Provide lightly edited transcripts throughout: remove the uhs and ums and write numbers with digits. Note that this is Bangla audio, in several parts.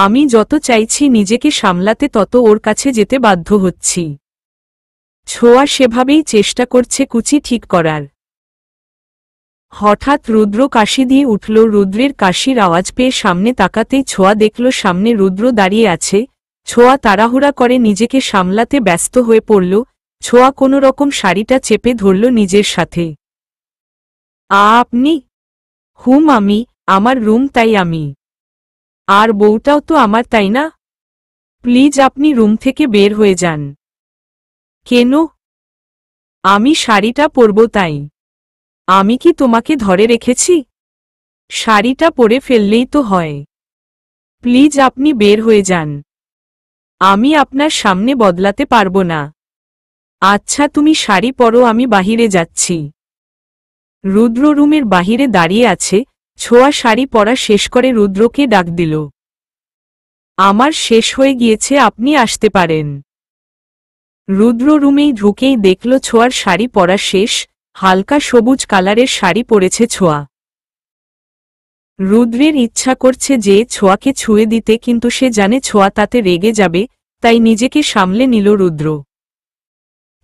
আমি যত চাইছি নিজেকে সামলাতে তত ওর কাছে যেতে বাধ্য হচ্ছি। ছোঁয়া সেভাবেই চেষ্টা করছে কুচি ঠিক করার। হঠাৎ রুদ্র কাশি দিয়ে উঠল। রুদ্রের কাশির আওয়াজ পেয়ে সামনে তাকাতেই ছোঁয়া দেখল সামনে রুদ্র দাঁড়িয়ে আছে। ছোঁয়া তাড়াহুড়া করে নিজেকে সামলাতে ব্যস্ত হয়ে পড়ল। ছোঁয়া কোনো রকম শাড়িটা চেপে ধরল নিজের সাথে। আপনি? হুম আমি, আমার রুম তাই আমি। আর বউটাও তো আমার তাই না? প্লিজ আপনি রুম থেকে বের হয়ে যান। কেন? আমি শাড়িটা পরব তাই। আমি কি তোমাকে ধরে রেখেছি? শাড়িটা পরে ফেললেই তো হয়। প্লিজ আপনি বের হয়ে যান। আমি আপনার সামনে বদলাতে পারবো না। আচ্ছা তুমি শাড়ি পরো, আমি বাহিরে যাচ্ছি। রুদ্র রুমের বাহিরে দাঁড়িয়ে আছে। ছোঁয়া শাড়ি পরা শেষ করে রুদ্রকে ডাক দিল। আমার শেষ হয়ে গিয়েছে, আপনি আসতে পারেন। রুদ্র রুমেই ঢুকেই দেখল ছোঁয়ার শাড়ি পরা শেষ। হালকা সবুজ কালারের শাড়ি পরেছে ছোঁয়া। রুদ্রের ইচ্ছা করছে যে ছোঁয়াকে ছুঁয়ে দিতে, কিন্তু সে জানে ছোঁয়া তাতে রেগে যাবে, তাই নিজেকে সামলে নিল রুদ্র।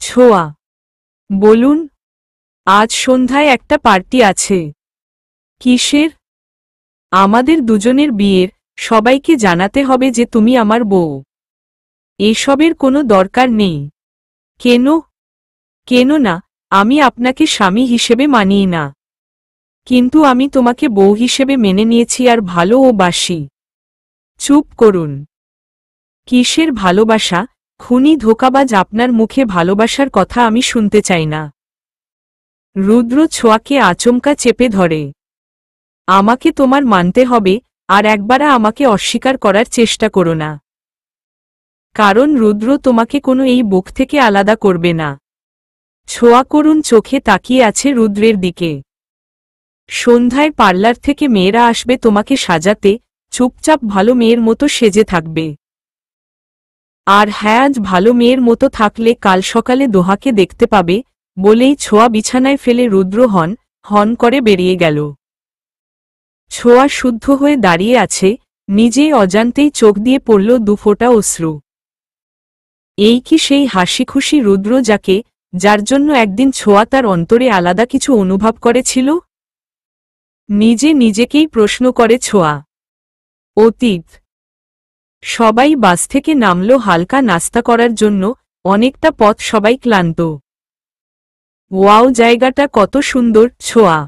ছোঁয়া, বলুন। আজ সন্ধ্যায় একটা পার্টি আছে। কিসের? আমাদের দুজনের বিয়ের। সবাইকে জানাতে হবে যে তুমি আমার বউ। এসবের কোনো দরকার নেই। কেন? কেন না? আমি আপনাকে স্বামী হিসেবে মানি না, কিন্তু আমি তোমাকে বউ হিসেবে মেনে নিয়েছি আর ভালো ও বাসি। চুপ করুন। কিসের ভালোবাসা? খুনি ধোঁকাবাজ, আপনার মুখে ভালোবাসার কথা আমি শুনতে চাই না। রুদ্র ছোঁয়াকে আচমকা চেপে ধরে। আমাকে তোমার মানতে হবে, আর একবারা আমাকে অস্বীকার করার চেষ্টা করো না। কারণ রুদ্র তোমাকে কোনো এই বুক থেকে আলাদা করবে না। ছোঁয়া করুণ চোখে তাকিয়ে আছে রুদ্রের দিকে। সন্ধ্যায় পার্লার থেকে মেয়েরা আসবে তোমাকে সাজাতে, চুপচাপ ভালো মেয়ের মতো সেজে থাকবে। আর হ্যাঁ, আজ ভালো মেয়ের মতো থাকলে কাল সকালে দোহাকে দেখতে পাবে। বলেই ছোঁয়া বিছানায় ফেলে রুদ্র হন হন করে বেরিয়ে গেল। ছোঁয়া শুদ্ধ হয়ে দাঁড়িয়ে আছে, নিজেই অজান্তেই চোখ দিয়ে পড়ল দুফোঁটা অশ্রু। এই কি সেই হাসিখুশি রুদ্র যার জন্য একদিন ছোঁয়া তার অন্তরে আলাদা কিছু অনুভব করেছিল? নিজে নিজেকেই প্রশ্ন করে ছোঁয়া। অতীত। সবাই বাস থেকে নামল হালকা নাস্তা করার জন্য। অনেকটা পথ, সবাই ক্লান্ত। ওয়াও, জায়গাটা কত সুন্দর। ছোঁয়া,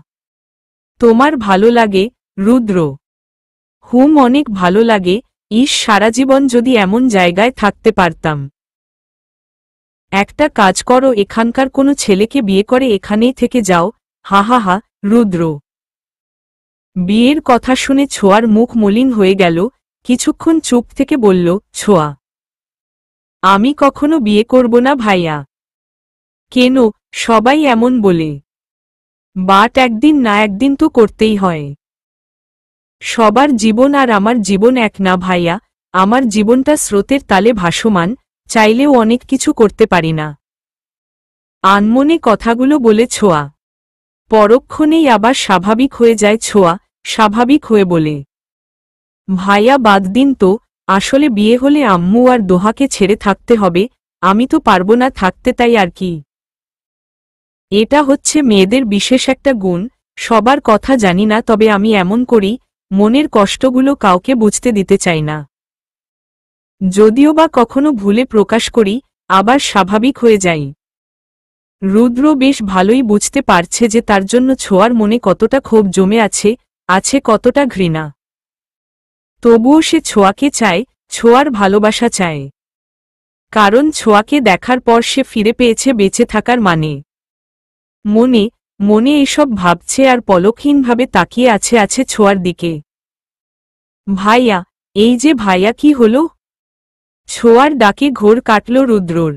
তোমার ভালো লাগে? রুদ্র, হুম অনেক ভালো লাগে। সারা জীবন যদি এমন জায়গায় থাকতে পারতাম। একটা কাজ করো, এখানকার কোনো ছেলেকে বিয়ে করে এখানেই থেকে যাও। হা হা হা। রুদ্র বিয়ের কথা শুনে ছোঁয়ার মুখ মলিন হয়ে গেল। কিছুক্ষণ চুপ থেকে বলল, ছোঁয়া, আমি কখনো বিয়ে করব না ভাইয়া। কেন? সবাই এমন বলে। বাট একদিন না একদিন তো করতেই হয়। সবার জীবন আর আমার জীবন এক না ভাইয়া। আমার জীবনটা স্রোতের তালে ভাসমান, চাইলেও অনেক কিছু করতে পারি না। আনমনে কথাগুলো বলে ছোঁয়া পরক্ষণেই আবার স্বাভাবিক হয়ে যায়। ছোঁয়া স্বাভাবিক হয়ে বলে, ভাইয়া বাদ দিন তো, আসলে বিয়ে হলে আম্মু আর দোহাকে ছেড়ে থাকতে হবে। আমি তো পারবো না থাকতে, তাই আর কি। এটা হচ্ছে মেয়েদের বিশেষ একটা গুণ। সবার কথা জানি না, তবে আমি এমন করি, মনের কষ্টগুলো কাউকে বুঝতে দিতে চাই না। যদিও বা কখনো ভুলে প্রকাশ করি, আবার স্বাভাবিক হয়ে যাই। রুদ্র বেশ ভালোই বুঝতে পারছে যে তার জন্য ছোঁয়ার মনে কতটা ক্ষোভ জমে আছে কতটা ঘৃণা। তবুও সে ছোঁয়াকে চায়, ছোঁয়ার ভালোবাসা চায়। কারণ ছোঁয়াকে দেখার পর সে ফিরে পেয়েছে বেঁচে থাকার মানে। মনে মনে এসব ভাবছে আর পলকহীনভাবে তাকিয়ে আছে ছোঁয়ার দিকে। ভাইয়া, এই যে ভাইয়া, কি হলো? ছোঁয়ার ডাকে ঘোর কাটল রুদ্রর।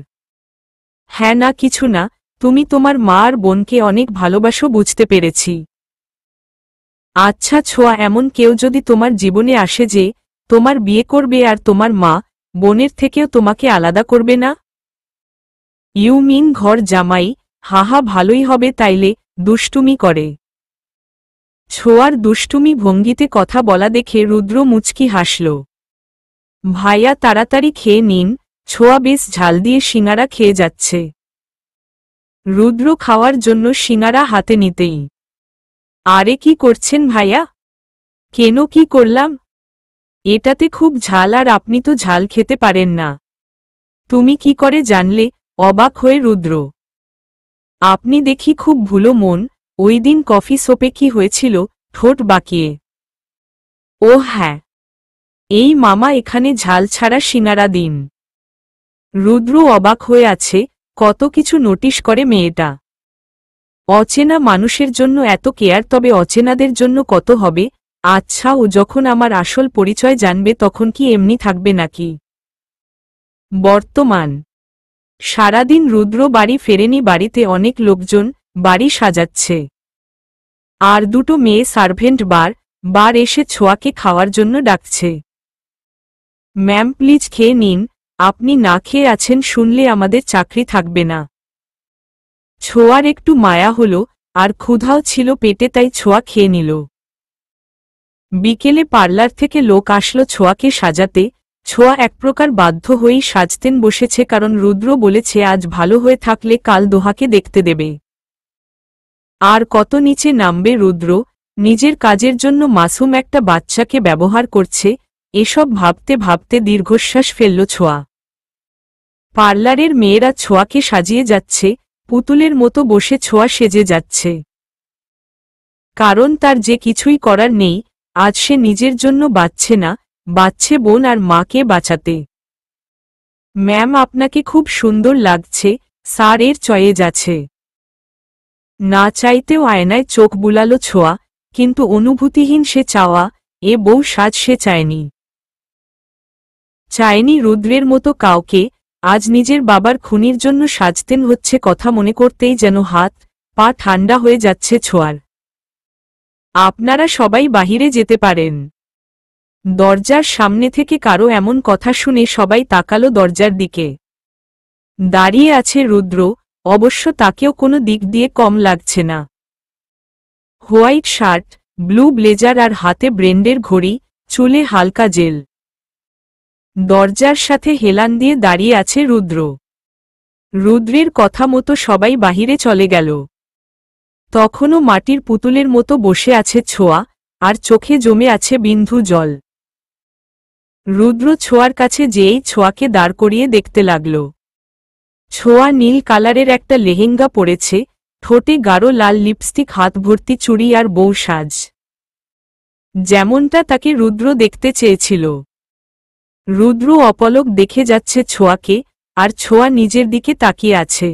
হ্যাঁ না, কিছু না। তুমি তোমার মা আর বোনকে অনেক ভালোবাসো, বুঝতে পেরেছি। আচ্ছা ছোঁয়া, এমন কেউ যদি তোমার জীবনে আসে যে তোমার বিয়ে করবে আর তোমার মা বোনের থেকেও তোমাকে আলাদা করবে না? ইউ মিন ঘর জামাই? হাহা, ভালোই হবে তাইলে। দুষ্টুমি করে। ছোঁয়ার দুষ্টুমি ভঙ্গিতে কথা বলা দেখে রুদ্র মুচকি হাসল। ভাইয়া তাড়াতাড়ি খেয়ে নিন, ছোঁয়া বেশ ঝাল দিয়ে সিঙাড়া খেয়ে যাচ্ছে। রুদ্র খাওয়ার জন্য সিঙাড়া হাতে নিতেই, আরে কি করছেন ভাইয়া? কেন কি করলাম? এটাতে খুব ঝাল আর আপনি তো ঝাল খেতে পারেন না। তুমি কি করে জানলে? অবাক হয়ে রুদ্র। আপনি দেখি খুব ভুলো মন, ওই দিন কফি শপে কি হয়েছিল? ঠোঁট বাঁকিয়ে। ও হ্যাঁ, এই মামা এখানে ঝাল ছাড়া সিঙাড়া দিন। রুদ্র অবাক হয়ে আছে, কত কিছু নোটিশ করে মেয়েটা। অচেনা মানুষের জন্য এত কেয়ার, তবে অচেনাদের জন্য কত হবে। আচ্ছা, ও যখন আমার আসল পরিচয় জানবে তখন কি এমনি থাকবে নাকি? বর্তমান সারাদিন রুদ্র বাড়ি ফেরেনি, বাড়িতে অনেক লোকজন, বাড়ি সাজাচ্ছে। আর দুটো মেয়ে সার্ভেন্ট বার এসে ছোঁয়াকে খাওয়ার জন্য ডাকছে। ম্যাম প্লিজ খেয়ে নিন, আপনি না খেয়ে আছেন শুনলে আমাদের চাকরি থাকবে না। ছোঁয়ার একটু মায়া হলো, আর ক্ষুধাও ছিল পেটে, তাই ছোঁয়া খেয়ে নিল। বিকেলে পার্লার থেকে লোক আসলো ছোঁয়াকে সাজাতে। ছোঁয়া এক প্রকার বাধ্য হয়েই সাজতেন বসেছে, কারণ রুদ্র বলেছে আজ ভালো হয়ে থাকলে কাল দোহাকে দেখতে দেবে। আর কত নিচে নামবে রুদ্র, নিজের কাজের জন্য মাসুম একটা বাচ্চাকে ব্যবহার করছে। এসব ভাবতে ভাবতে দীর্ঘশ্বাস ফেলল ছোঁয়া। পার্লারের মেয়েরা ছোঁয়াকে সাজিয়ে যাচ্ছে, পুতুলের মতো বসে ছোঁয়া সেজে যাচ্ছে। কারণ তার যে কিছুই করার নেই, আজ সে নিজের জন্য বাঁচছে না, বাঁচছে বোন আর মাকে বাঁচাতে। ম্যাম আপনাকে খুব সুন্দর লাগছে, স্যার এর চয়েজ আছে। না চাইতেও আয়নায় চোখ বুলালো ছোঁয়া, কিন্তু অনুভূতিহীন সে চাওয়া, এ বউ সাজ সে চায়নি রুদ্রের মতো কাউকে। আজ নিজের বাবার খুনির জন্য সাজতেন হচ্ছে, কথা মনে করতেই যেন হাত পা ঠান্ডা হয়ে যাচ্ছে ছোঁয়ার। আপনারা সবাই বাহিরে যেতে পারেন। দরজার সামনে থেকে কারো এমন কথা শুনে সবাই তাকালো দরজার দিকে। দাঁড়িয়ে আছে রুদ্র, অবশ্য তাকেও কোনো দিক দিয়ে কম লাগছে না। হোয়াইট শার্ট, ব্লু ব্লেজার আর হাতে ব্র্যান্ডের ঘড়ি, চুলে হালকা জেল। দরজার সাথে হেলান দিয়ে দাঁড়িয়ে আছে রুদ্র। রুদ্রের কথা মতো সবাই বাহিরে চলে গেল। তখনও মাটির পুতুলের মতো বসে আছে ছোঁয়া, আর চোখে জমে আছে বিন্দু জল। রুদ্র ছোঁয়ার কাছে যেয়েই ছোঁয়াকে দাঁড় করিয়ে দেখতে লাগল। ছোঁয়া নীল কালারের একটা লেহেঙ্গা পরেছে, ঠোঁটে গাঢ় লাল লিপস্টিক, হাত ভর্তি চুড়ি আর বউ সাজ, যেমনটা তাকে রুদ্র দেখতে চেয়েছিল। রুদ্র অপলক দেখে যাচ্ছে ছোঁয়াকে, আর ছোঁয়া নিজের দিকে তাকিয়ে আছে।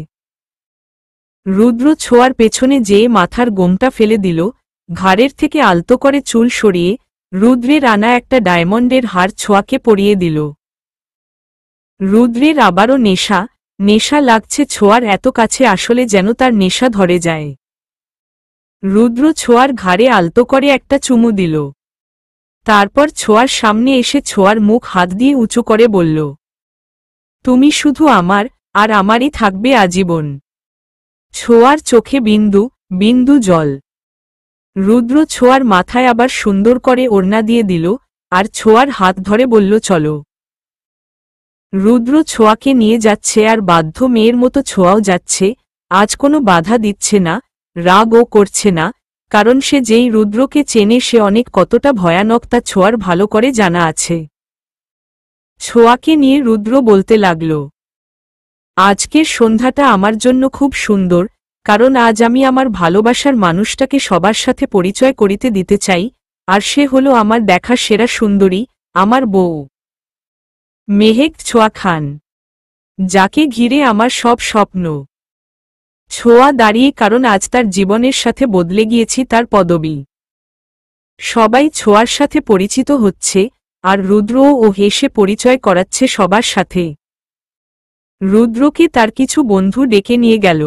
রুদ্র ছোঁয়ার পেছনে যেয়ে মাথার গোমটা ফেলে দিল, ঘাড়ের থেকে আলতো করে চুল সরিয়ে রুদ্রের আনা একটা ডায়মন্ডের হার ছোঁয়াকে পরিয়ে দিল। রুদ্রের আবারও নেশা লাগছে ছোঁয়ার এত কাছে আসলে যেন তার নেশা ধরে যায়। রুদ্র ছোঁয়ার ঘাড়ে আলতো করে একটা চুমু দিল। তারপর ছোঁয়ার সামনে এসে ছোঁয়ার মুখ হাত দিয়ে উঁচু করে বলল, তুমি শুধু আমার, আর আমারই থাকবে আজীবন। ছোঁয়ার চোখে বিন্দু জল। রুদ্র ছোঁয়ার মাথায় আবার সুন্দর করে ওড়না দিয়ে দিল, আর ছোঁয়ার হাত ধরে বলল চলো। রুদ্র ছোঁয়াকে নিয়ে যাচ্ছে, আর বাধ্য মেয়ের মতো ছোঁয়াও যাচ্ছে। আজ কোনো বাধা দিচ্ছে না, রাগও করছে না, কারণ সে যেই রুদ্রকে চেনে সে অনেক কতটা ভয়ানক তা ছোঁয়ার ভালো করে জানা আছে। ছোঁয়াকে নিয়ে রুদ্র বলতে লাগল, আজকের সন্ধ্যাটা আমার জন্য খুব সুন্দর, কারণ আজ আমি আমার ভালোবাসার মানুষটাকে সবার সাথে পরিচয় করিতে দিতে চাই, আর সে হলো আমার দেখা সেরা সুন্দরী, আমার বউ মেহেক ছোঁয়া খান, যাকে ঘিরে আমার সব স্বপ্ন। ছোঁয়া দাঁড়িয়ে, কারণ আজ তার জীবনের সাথে বদলে গিয়েছি তার পদবি। সবাই ছোঁয়ার সাথে পরিচিত হচ্ছে, আর রুদ্রও ও হেসে পরিচয় করাচ্ছে সবার সাথে। রুদ্রকে তার কিছু বন্ধু ডেকে নিয়ে গেল।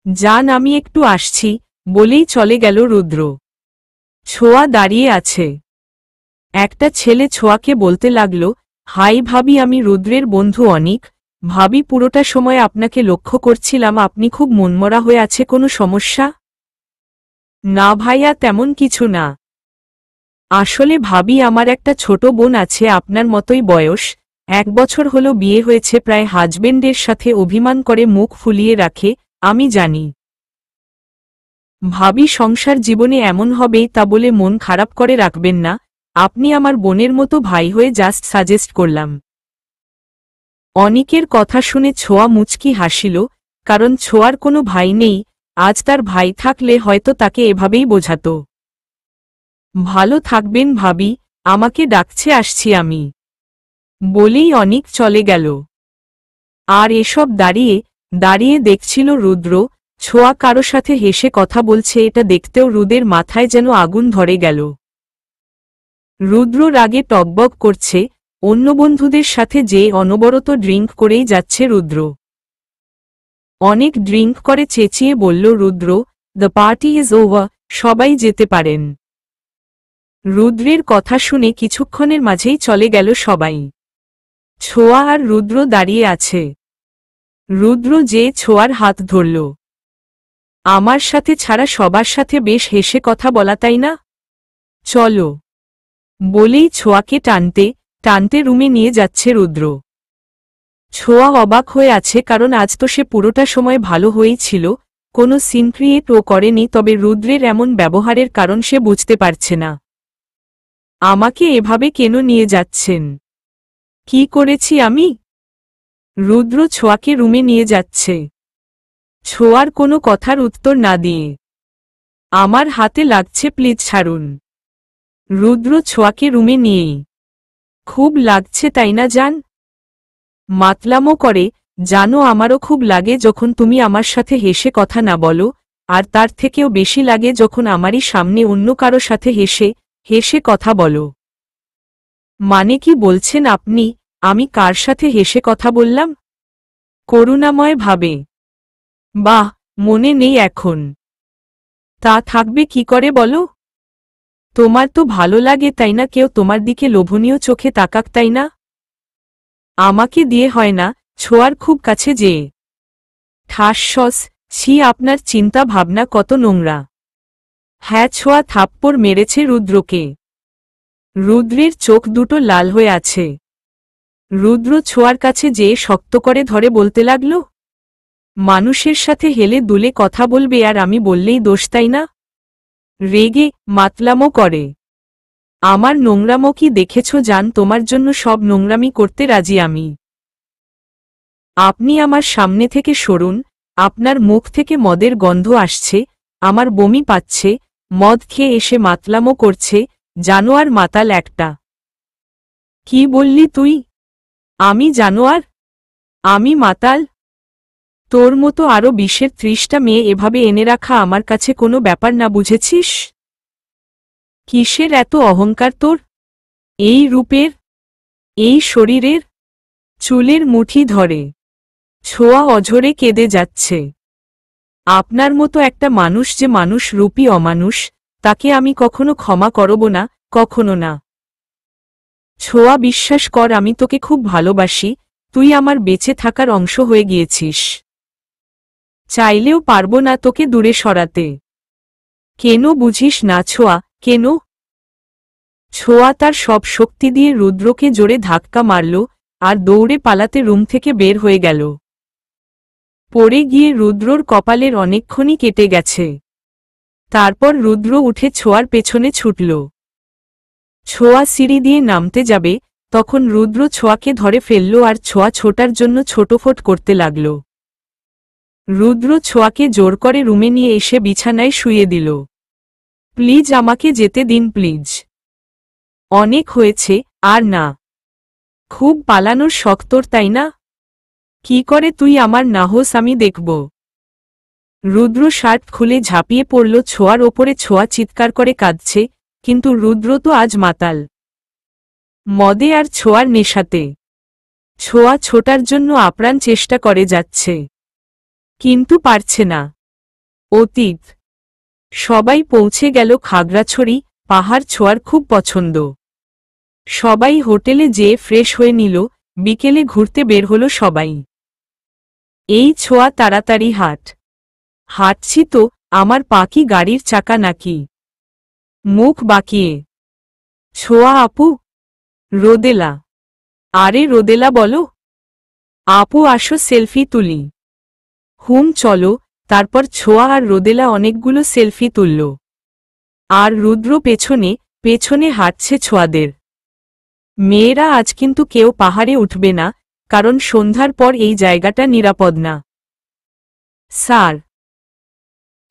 যান আমি একটু আসছি, বলেই চলে গেল রুদ্র। ছোঁয়া দাঁড়িয়ে আছে। একটা ছেলে ছোঁয়াকে বলতে লাগল, হাই ভাবি, আমি রুদ্রের বন্ধু অনিক। ভাবি, পুরোটা সময় আপনাকে লক্ষ্য করছিলাম, আপনি খুব মনমরা হয়ে আছে, কোনো সমস্যা? না ভাইয়া, তেমন কিছু না। আসলে ভাবি আমার একটা ছোট বোন আছে আপনার মতোই বয়স, 1 বছর হলো বিয়ে হয়েছে, প্রায় হাজবেন্ডের সাথে অভিমান করে মুখ ফুলিয়ে রাখে, আমি জানি। ভাবি সংসার জীবনে এমন হবেই তা বলে মন খারাপ করে রাখবেন না, আপনি আমার বোনের মতো ভাই হয়ে জাস্ট সাজেস্ট করলাম। অনিকের কথা শুনে ছোঁয়া মুচকি হাসিল, কারণ ছোঁয়ার কোনো ভাই নেই, আজ তার ভাই থাকলে হয়তো তাকে এভাবেই বোঝাত। ভালো থাকবেন ভাবি, আমাকে ডাকছে, আসছি আমি, বলেই অনিক চলে গেল। আর এসব দাঁড়িয়ে দাঁড়িয়ে দেখছিল রুদ্র, ছোঁয়া কারো সাথে হেসে কথা বলছে, এটা দেখতেও রুদের মাথায় যেন আগুন ধরে গেল। রুদ্র রাগে টগবগ করছে, অন্য বন্ধুদের সাথে যে অনবরত ড্রিঙ্ক করেই যাচ্ছে রুদ্র। অনেক ড্রিঙ্ক করে চেঁচিয়ে বলল রুদ্র, দ্য পার্টি ইজ ওভার, সবাই যেতে পারেন। রুদ্রের কথা শুনে কিছুক্ষণের মাঝেই চলে গেল সবাই। ছোঁয়া আর রুদ্র দাঁড়িয়ে আছে। রুদ্র যে ছোঁয়ার হাত ধরল। আমার সাথে ছাড়া সবার সাথে বেশ হেসে কথা বলা, তাই না? চলো, বলেই ছোঁয়াকে টানতে টানতে রুমে নিয়ে যাচ্ছে রুদ্র। ছোঁয়া অবাক হয়ে আছে, কারণ আজ তো সে পুরোটা সময় ভালো হয়েই ছিল, কোনো সিন ক্রিয়েট ও করেনি, তবে রুদ্রের এমন ব্যবহারের কারণ সে বুঝতে পারছে না। আমাকে এভাবে কেন নিয়ে যাচ্ছেন? কি করেছি আমি? রুদ্র ছোঁয়াকে রুমে নিয়ে যাচ্ছে। ছোঁয়ার কোনো কথার উত্তর না দিয়ে, আমার হাতে লাগছে, প্লিজ ছাড়ুন। রুদ্র ছোঁয়াকে রুমে নিয়েই, খুব লাগছে তাই না জান? মাতলামো করে, জানো আমারও খুব লাগে যখন তুমি আমার সাথে হেসে কথা না বলো, আর তার থেকেও বেশি লাগে যখন আমারই সামনে অন্য কারো সাথে হেসে হেসে কথা বলো। মানে কি বলছেন আপনি? আমি কার সাথে হেসে কথা বললাম? করুণাময় ভাবে। বাহ, মনে নেই এখন। তা থাকবে কি করে বলো? তোমার তো ভালো লাগে তাই না কেউ তোমার দিকে লোভনীয় চোখে তাকাক, তাই না? আমাকে দিয়ে হয় না, ছোঁয়ার খুব কাছে যেয়ে। ঠাসস, ছি, আপনার চিন্তা ভাবনা কত নোংরা। হ্যাঁ, ছোঁয়া থাপ্পড় মেরেছে রুদ্রকে। রুদ্রের চোখ দুটো লাল হয়ে আছে। রুদ্র ছোঁয়ার কাছে যেয়ে শক্ত করে ধরে বলতে লাগল, মানুষের সাথে হেলে দুলে কথা বলবে আর আমি বললেই দোষ, তাই না? রেগে মাতলামো করে। আমার নোংরামো কি দেখেছ জান? তোমার জন্য সব নোংরামি করতে রাজি আমি। আপনি আমার সামনে থেকে সরুন, আপনার মুখ থেকে মদের গন্ধ আসছে, আমার বমি পাচ্ছে, মদ খেয়ে এসে মাতলামো করছে, জানোয়ার মাতাল একটা। কি বললি তুই? আমি জানোয়ার? আমি মাতাল? তোর মতো আরো 20-30টা মেয়ে এভাবে এনে রাখা আমার কাছে কোনো ব্যাপার না, বুঝেছিস? কিসের এত অহংকার তোর? এই রূপের, এই শরীরের? চুলের মুঠি ধরে ছোঁয়া অঝরে কেঁদে যাচ্ছে। আপনার মতো একটা মানুষ যে মানুষ রূপী অমানুষ, তাকে আমি কখনো ক্ষমা করব না, কখনো না। ছোঁয়া, বিশ্বাস কর, আমি তোকে খুব ভালোবাসি, তুই আমার বেঁচে থাকার অংশ হয়ে গিয়েছিস। চাইলেও পারব না তোকে দূরে সরাতে। কেন বুঝিস না ছোঁয়া, কেন? ছোঁয়া তার সব শক্তি দিয়ে রুদ্রকে জোরে ধাক্কা মারল আর দৌড়ে পালাতে রুম থেকে বের হয়ে গেল। পড়ে গিয়ে রুদ্রর কপালের অনেকক্ষণই কেটে গেছে। তারপর রুদ্র উঠে ছোঁয়ার পেছনে ছুটল। ছোঁয়া সিঁড়ি দিয়ে নামতে যাবে, তখন রুদ্র ছোঁয়াকে ধরে ফেলল আর ছোঁয়া ছোটার জন্য ছোটফোট করতে লাগল। রুদ্র ছোঁয়াকে জোর করে রুমে নিয়ে এসে বিছানায় শুইয়ে দিল। প্লিজ আমাকে যেতে দিন, প্লিজ। অনেক হয়েছে, আর না। খুব পালানোর শখ তোর, তাই না? কি করে তুই আমার না হোস আমি দেখব। রুদ্র শার্ট খুলে ঝাঁপিয়ে পড়ল ছোঁয়ার ওপরে। ছোঁয়া চিৎকার করে কাঁদছে, কিন্তু রুদ্র তো আজ মাতাল, মদে আর ছোঁয়ার নেশাতে। ছোঁয়া ছোটার জন্য আপ্রাণ চেষ্টা করে যাচ্ছে, কিন্তু পারছে না। অতীত সবাই পৌঁছে গেল খাগড়াছড়ি পাহাড়। ছোঁয়ার খুব পছন্দ। সবাই হোটেলে যেয়ে ফ্রেশ হয়ে নিল, বিকেলে ঘুরতে বের হলো সবাই। এই ছোঁয়া, তাড়াতাড়ি হাঁট। হাঁটছি তো, আমার পা কি গাড়ির চাকা নাকি? মুখ বাঁকিয়ে ছোঁয়া আপু। রোদেলা। আরে রোদেলা বলো। আপু আসো সেলফি তুলি। হুম চলো। তারপর ছোঁয়া আর রোদেলা অনেকগুলো সেলফি তুলল। আর রুদ্র পেছনে পেছনে হাঁটছে ছোঁয়াদের। মেয়েরা আজ কিন্তু কেউ পাহাড়ে উঠবে না, কারণ সন্ধ্যার পর এই জায়গাটা নিরাপদ না। স্যার।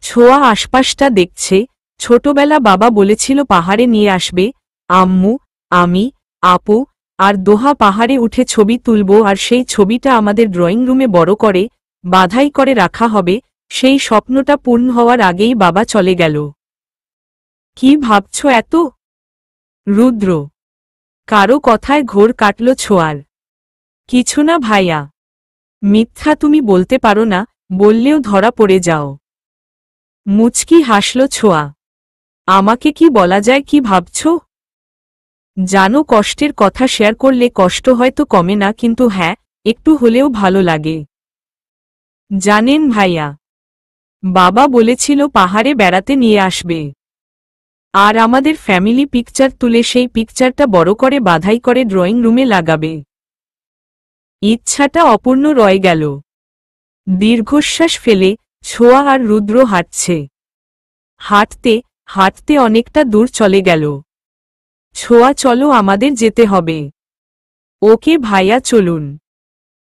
ছোঁয়া আশপাশটা দেখছে। ছোটবেলা বাবা বলেছিল পাহাড়ে নিয়ে আসবে আম্মু, আমি, আপু আর দোহা পাহাড়ে উঠে ছবি তুলব, আর সেই ছবিটা আমাদের ড্রয়িং রুমে বড় করে বাধাই করে রাখা হবে। সেই স্বপ্নটা পূর্ণ হওয়ার আগেই বাবা চলে গেল। কি ভাবছ এত? রুদ্র। কারো কথায় ঘোর কাটল ছোঁয়ার। কিছু না ভাইয়া। মিথ্যা তুমি বলতে পারো না, বললেও ধরা পড়ে যাও। মুচকি হাসল ছোঁয়া। আমাকে কি বলা যায়, কি ভাবছ? জানো কষ্টের কথা শেয়ার করলে কষ্ট হয়তো কমে না, কিন্তু হ্যাঁ, একটু হলেও ভালো লাগে। জানেন ভাইয়া, বাবা বলেছিল পাহাড়ে বেড়াতে নিয়ে আসবে, আর আমাদের ফ্যামিলি পিকচার তুলে সেই পিকচারটা বড় করে বাধাই করে ড্রয়িং রুমে লাগাবে। ইচ্ছাটা অপূর্ণ রয়ে গেল। দীর্ঘশ্বাস ফেলে ছোঁয়া আর রুদ্র হাঁটছে। হাঁটতে হাঁটতে অনেকটা দূর চলে গেল। ছোঁয়া চলো, আমাদের যেতে হবে। ওকে ভাইয়া চলুন।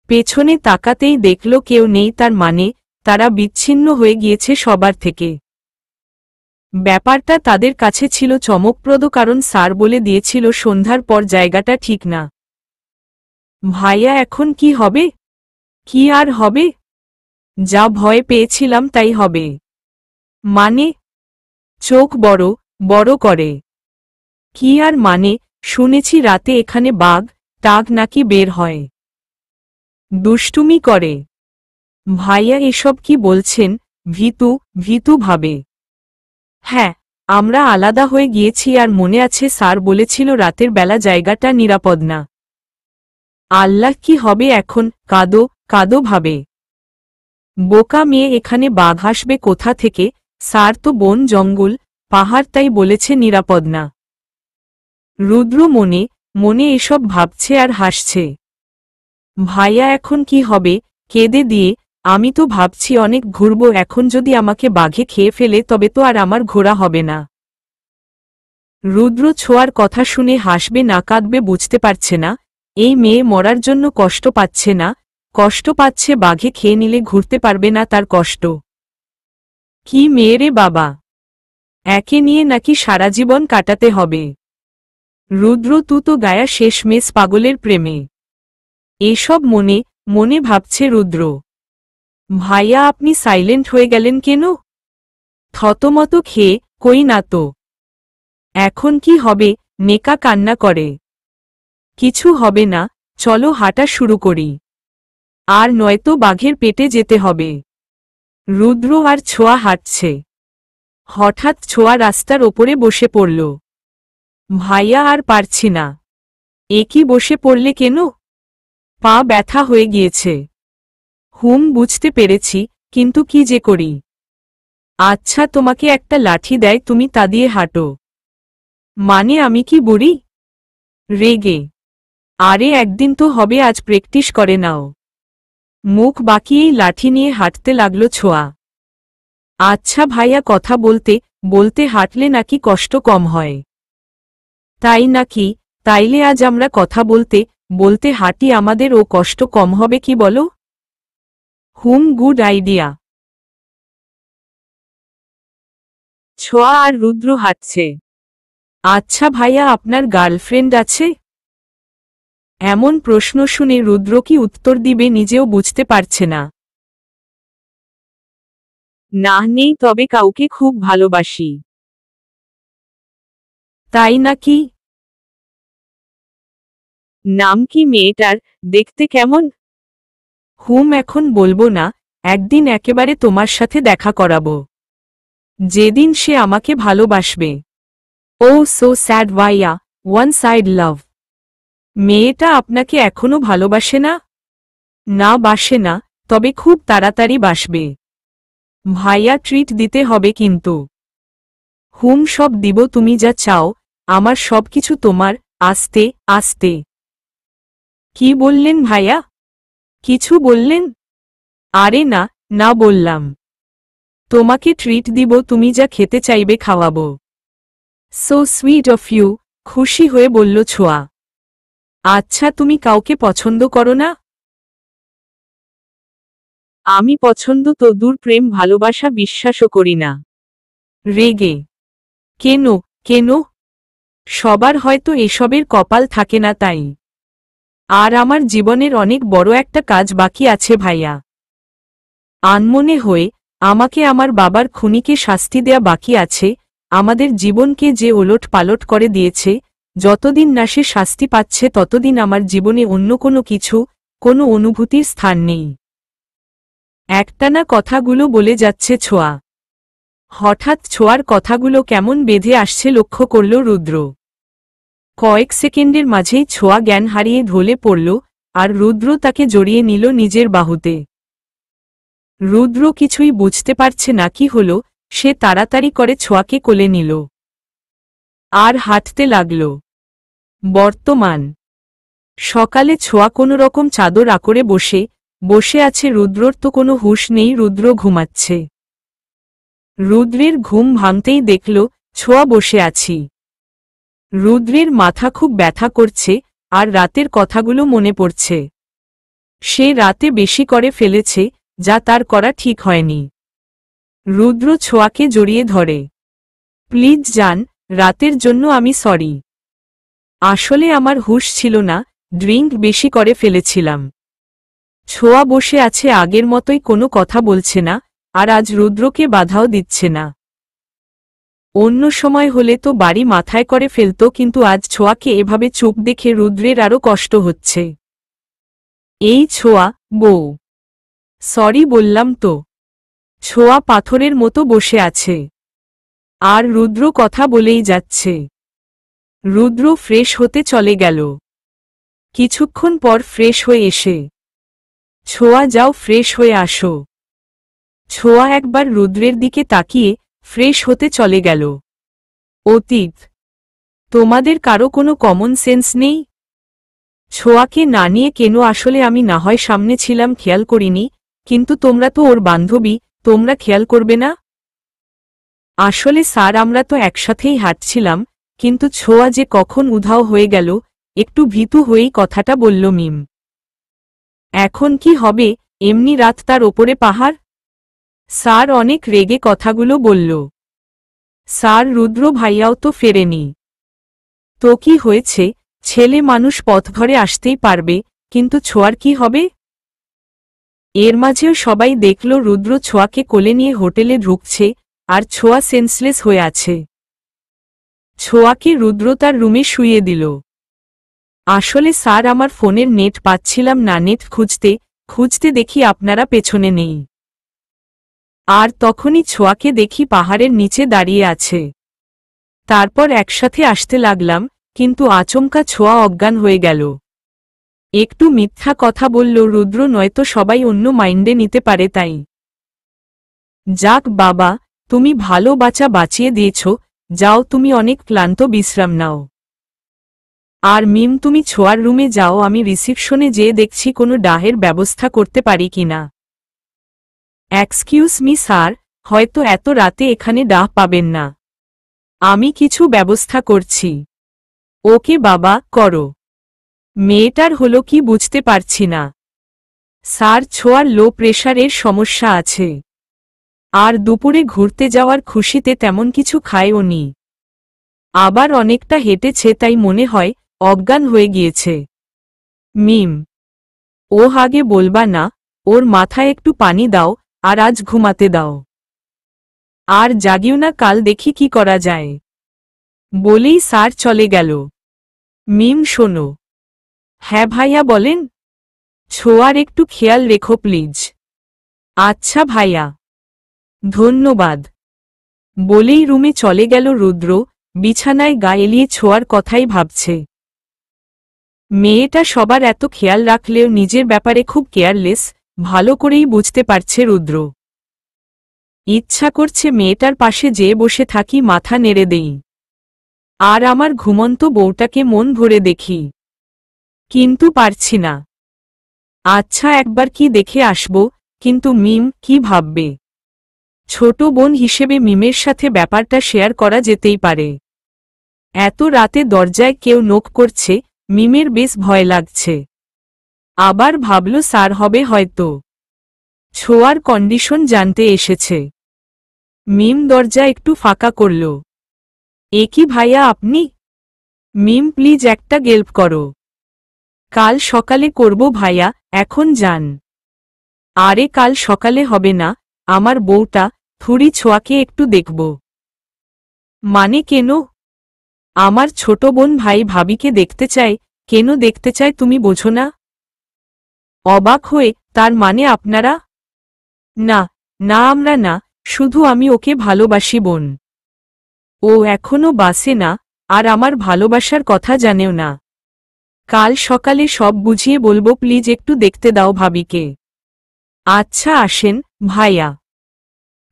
পেছনে তাকাতেই দেখল কেউ নেই, তার মানে তারা বিচ্ছিন্ন হয়ে গিয়েছে সবার থেকে। ব্যাপারটা তাদের কাছে ছিল চমকপ্রদ, কারণ স্যার বলে দিয়েছিল সন্ধ্যার পর জায়গাটা ঠিক না। ভাইয়া এখন কি হবে? কি আর হবে? যা ভয় পেয়েছিলাম তাই হবে। মানে? চোখ বড় বড় করে। কি আর মানে? শুনেছি রাতে এখানে বাঘ টাঘ নাকি বের হয়, দুষ্টুমি করে। ভাইয়া এসব কি বলছেন? ভীতু ভীতু ভাবে। হ্যাঁ, আমরা আলাদা হয়ে গিয়েছি, আর মনে আছে স্যার বলেছিল রাতের বেলা জায়গাটা নিরাপদ না। আল্লাহ, কি হবে এখন? কাঁদো কাঁদো ভাবে। বোকা মেয়ে, এখানে বাঘ আসবে কোথা থেকে? স্যার তো বন জঙ্গল পাহাড়, তাই বলেছে নিরাপদ না। রুদ্র মনে মনে এসব ভাবছে আর হাসছে। ভাইয়া এখন কি হবে? কেঁদে দিয়ে, আমি তো ভাবছি অনেক ঘুরব, এখন যদি আমাকে বাঘে খেয়ে ফেলে তবে তো আর আমার ঘোরা হবে না। রুদ্র ছোঁয়ার কথা শুনে হাসবে না কাঁদবে বুঝতে পারছে না। এই মেয়ে মরার জন্য কষ্ট পাচ্ছে না, কষ্ট পাচ্ছে বাঘে খেয়ে নিলে ঘুরতে পারবে না তার কষ্ট। কি মেয়েরে বাবা! একে নিয়ে নাকি সারা জীবন কাটাতে হবে। রুদ্র, তু তো গায়া শেষমেশ পাগলের প্রেমে। এসব মনে মনে ভাবছে রুদ্র। ভাইয়া, আপনি সাইলেন্ট হয়ে গেলেন কেন? থতমত খেয়ে, কই না তো। এখন কি হবে? নেকা কান্না করে। কিছু হবে না, চলো হাঁটা শুরু করি। আর নয়তো বাঘের পেটে যেতে হবে। রুদ্র আর ছোঁয়া হাঁটছে। হঠাৎ ছোঁয়া রাস্তার ওপরে বসে পড়ল। ভাইয়া, আর পারছি না। এ কি বসে পড়লে কেন? পা ব্যথা হয়ে গিয়েছে। হুম, বুঝতে পেরেছি, কিন্তু কি যে করি। আচ্ছা, তোমাকে একটা লাঠি দেয়, তুমি তা দিয়ে হাঁটো। মানে আমি কি বুড়ি? রেগে। আরে একদিন তো হবে, আজ প্র্যাকটিস করে নাও। মুখ বাঁকিয়েই লাঠি নিয়ে হাঁটতে লাগলো ছোঁয়া। আচ্ছা ভাইয়া, কথা বলতে বলতে হাঁটলে নাকি কষ্ট কম হয়। তাই নাকি? তাইলে আজ আমরা কথা বলতে বলতে হাঁটি, আমাদের ও কষ্ট কম হবে, কি বলো? হুম, গুড আইডিয়া। ছোঁয়া আর রুদ্র হাঁটছে। আচ্ছা ভাইয়া, আপনার গার্লফ্রেন্ড আছে? এমন প্রশ্ন শুনে রুদ্র কি উত্তর দিবে নিজেও বুঝতে পারছে না। না, নেই, তবে কাউকে খুব ভালোবাসি। তাই নাকি? নাম কি মেয়েটার? দেখতে কেমন? হুম, এখন বলবো না, একদিন একেবারে তোমার সাথে দেখা করাবো, যেদিন সে আমাকে ভালোবাসবে। ও সো স্যাড ভাইয়া, ওয়ান সাইড লাভ। মেয়েটা আপনাকে এখনো ভালোবাসে না? না, বাসে না, তবে খুব তাড়াতাড়ি বাসবে। ভাইয়া, ট্রিট দিতে হবে কিন্তু। হুম, সব দিব, তুমি যা চাও। আমার সবকিছু তোমার। আস্তে আস্তে। কি বললেন ভাইয়া? কিছু বললেন? আরে না, না বললাম। তোমাকে ট্রিট দিব, তুমি যা খেতে চাইবে খাওয়াবো। সো সুইট অফ ইউ, খুশি হয়ে বলল ছোঁয়া। আচ্ছা, তুমি কাউকে পছন্দ করো না? আমি পছন্দ তো দূর, প্রেম ভালোবাসা বিশ্বাসও করি না। রেগে? কেন? কেন? সবার হয়তো এসবের কপাল থাকে না, তাই। আর আমার জীবনের অনেক বড় একটা কাজ বাকি আছে ভাইয়া। আনমনে হয়ে আমাকে আমার বাবার খুনিকে শাস্তি দেয়া বাকি আছে। আমাদের জীবনকে যে ওলট পালট করে দিয়েছে, যতদিন না সে শাস্তি পাচ্ছে ততদিন আমার জীবনে অন্য কোনো কিছু, কোনো অনুভূতির স্থান নেই। একটানা কথাগুলো বলে যাচ্ছে ছোঁয়া। হঠাৎ ছোঁয়ার কথাগুলো কেমন বেঁধে আসছে লক্ষ্য করল রুদ্র। কয়েক সেকেন্ডের মাঝেই ছোঁয়া জ্ঞান হারিয়ে ঢলে পড়ল, আর রুদ্র তাকে জড়িয়ে নিল নিজের বাহুতে। রুদ্র কিছুই বুঝতে পারছে না কি হল, সে তাড়াতাড়ি করে ছোঁয়াকে কোলে নিল আর হাঁটতে লাগল। বর্তমান সকালে ছোঁয়া কোনো রকম চাদর আঁকড়ে বসে আছে। রুদ্রর তো কোনো হুঁশ নেই, রুদ্র ঘুমাচ্ছে। রুদ্রের ঘুম ভাঙতেই দেখল ছোঁয়া বসে আছি। রুদ্রের মাথা খুব ব্যথা করছে, আর রাতের কথাগুলো মনে পড়ছে। সে রাতে বেশি করে ফেলেছে, যা তার করা ঠিক হয়নি। রুদ্র ছোঁয়াকে জড়িয়ে ধরে। প্লিজ যান, রাতের জন্য আমি সরি। আসলে আমার হুঁশ ছিল না, ড্রিঙ্ক বেশি করে ফেলেছিলাম। ছোঁয়া বসে আছে আগের মতোই, কোনো কথা বলছে না, আর আজ রুদ্রকে বাধাও দিচ্ছে না। অন্য সময় হলে তো বাড়ি মাথায় করে ফেলত, কিন্তু আজ ছোঁয়াকে এভাবে চুপ দেখে রুদ্রের আরও কষ্ট হচ্ছে। এই ছোঁয়া, বউ। সরি বললাম তো। ছোঁয়া পাথরের মতো বসে আছে। আর রুদ্র কথা বলেই যাচ্ছে। রুদ্র ফ্রেশ হতে চলে গেল। কিছুক্ষণ পর ফ্রেশ হয়ে এসে, ছোঁয়া যাও ফ্রেশ হয়ে আসো। ছোঁয়া একবার রুদ্রের দিকে তাকিয়ে ফ্রেশ হতে চলে গেল। অতীত, তোমাদের কারো কোনো কমন সেন্স নেই? ছোঁয়াকে না নিয়ে কেন? আসলে আমি না হয় সামনে ছিলাম, খেয়াল করিনি, কিন্তু তোমরা তো ওর বান্ধবী, তোমরা খেয়াল করবে না? আসলে স্যার, আমরা তো একসাথেই হাঁটছিলাম, কিন্তু ছোঁয়া যে কখন উধাও হয়ে গেল, একটু ভীতু হয়েই কথাটা বলল মিম। এখন কি হবে? এমনি রাত, তার ওপরে পাহাড়। স্যার অনেক রেগে কথাগুলো বলল। স্যার, রুদ্র ভাইয়াও তো ফেরেনি। তো কি হয়েছে? ছেলে মানুষ পথঘরে আসতেই পারবে, কিন্তু ছোঁয়ার কি হবে? এর মাঝেও সবাই দেখল রুদ্র ছোঁয়াকে কোলে নিয়ে হোটেলে ঢুকছে, আর ছোঁয়া সেন্সলেস হয়ে আছে। ছোঁয়াকে রুদ্র তার রুমে শুইয়ে দিল। আসলে স্যার, আমার ফোনের নেট পাচ্ছিলাম না, নেট খুঁজতে খুঁজতে দেখি আপনারা পেছনে নেই। আর তখনই ছোঁয়াকে দেখি পাহাড়ের নিচে দাঁড়িয়ে আছে। তারপর একসাথে আসতে লাগলাম, কিন্তু আচমকা ছোঁয়া অজ্ঞান হয়ে গেল। একটু মিথ্যা কথা বলল রুদ্র, নয়তো সবাই অন্য মাইন্ডে নিতে পারে, তাই। যাক বাবা, তুমি ভালো বাঁচা বাঁচিয়ে দিয়েছ। যাও, তুমি অনেক ক্লান্ত, বিশ্রাম নাও। আর মিম, তুমি ছোঁয়ার রুমে যাও, আমি রিসিপশনে যেয়ে দেখছি কোনো ডাহের ব্যবস্থা করতে পারি কিনা। এক্সকিউজ মি স্যার, হয়তো এত রাতে এখানে ডাহ পাবেন না। আমি কিছু ব্যবস্থা করছি। ওকে বাবা, করো। মেয়েটার হলো কি বুঝতে পারছি না। স্যার, ছোঁয়ার লো প্রেশারের সমস্যা আছে। আর দুপুরে ঘুরতে যাওয়ার খুশিতে তেমন কিছু খায়ও নি। আবার অনেকটা হেঁটেছে, তাই মনে হয় অজ্ঞান হয়ে গিয়েছে। মিম, ও আগে বলবা না? ওর মাথায় একটু পানি দাও, আর আজ ঘুমাতে দাও। আর জাগিও না, কাল দেখি কি করা যায়। বলেই স্যার চলে গেল। মিম, শোনো। হ্যাঁ ভাইয়া বলেন। ছোঁয়ার একটু খেয়াল রেখো প্লিজ। আচ্ছা ভাইয়া। ধন্যবাদ। বলেই রুমে চলে গেল রুদ্র। বিছানায় গা এলিয়ে ছোঁয়ার কথাই ভাবছে। মেয়েটা সবার এত খেয়াল রাখলেও নিজের ব্যাপারে খুব কেয়ারলেস, ভালো করেই বুঝতে পারছে রুদ্র। ইচ্ছা করছে মেয়েটার পাশে যেয়ে বসে থাকি, মাথা নেড়ে দেই। আর আমার ঘুমন্ত বউটাকে মন ভরে দেখি, কিন্তু পারছি না। আচ্ছা, একবার কি দেখে আসব, কিন্তু মিম কি ভাববে? ছোট বোন হিসেবে মিমের সাথে ব্যাপারটা শেয়ার করা যেতেই পারে। এত রাতে দরজায় কেউ নক করছে, মিমের বেশ ভয় লাগছে। আবার ভাবল স্যার হবে হয়তো, ছোঁয়ার কন্ডিশন জানতে এসেছে। মিম দরজা একটু ফাঁকা করল। এ কি ভাইয়া আপনি? মিম প্লিজ একটা গেল্প করো। কাল সকালে করব ভাইয়া, এখন যান। আরে কাল সকালে হবে না, আমার বউটা থুড়ি ছোঁয়াকে একটু দেখব। মানে কেন? আমার ছোট বোন ভাই ভাবিকে দেখতে চায়। কেন দেখতে চায় তুমি বোঝো না? অবাক হয়ে, তার মানে আপনারা? না না, আমরা না, শুধু আমি ওকে ভালোবাসি বোন। ও এখনো বাসে না, আর আমার ভালোবাসার কথা জানেও না। কাল সকালে সব বুঝিয়ে বলবো, প্লিজ একটু দেখতে দাও ভাবিকে। আচ্ছা আসেন ভাইয়া।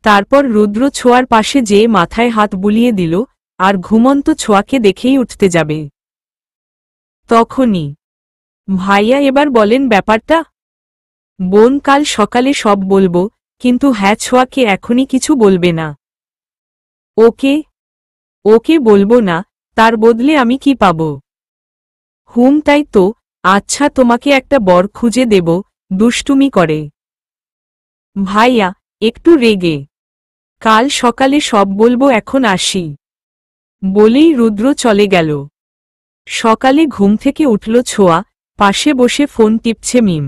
তারপর রুদ্র ছোঁয়ার পাশে যেয়ে মাথায় হাত বুলিয়ে দিল, আর ঘুমন্ত ছোঁয়াকে দেখেই উঠতে যাবে। তখনই, ভাইয়া এবার বলেন ব্যাপারটা। বোন কাল সকালে সব বলবো, কিন্তু হ্যাঁ ছোঁয়াকে এখনই কিছু বলবে না। ওকে ওকে বলবো না, তার বদলে আমি কি পাব? তাই তো। আচ্ছা, তোমাকে একটা বর খুঁজে দেব, দুষ্টুমি করে। ভাইয়া একটু রেগে, কাল সকালে সব বলবো, এখন আসি। বলেই রুদ্র চলে গেল। সকালে ঘুম থেকে উঠল ছোঁয়া, পাশে বসে ফোন টিপছে মিম।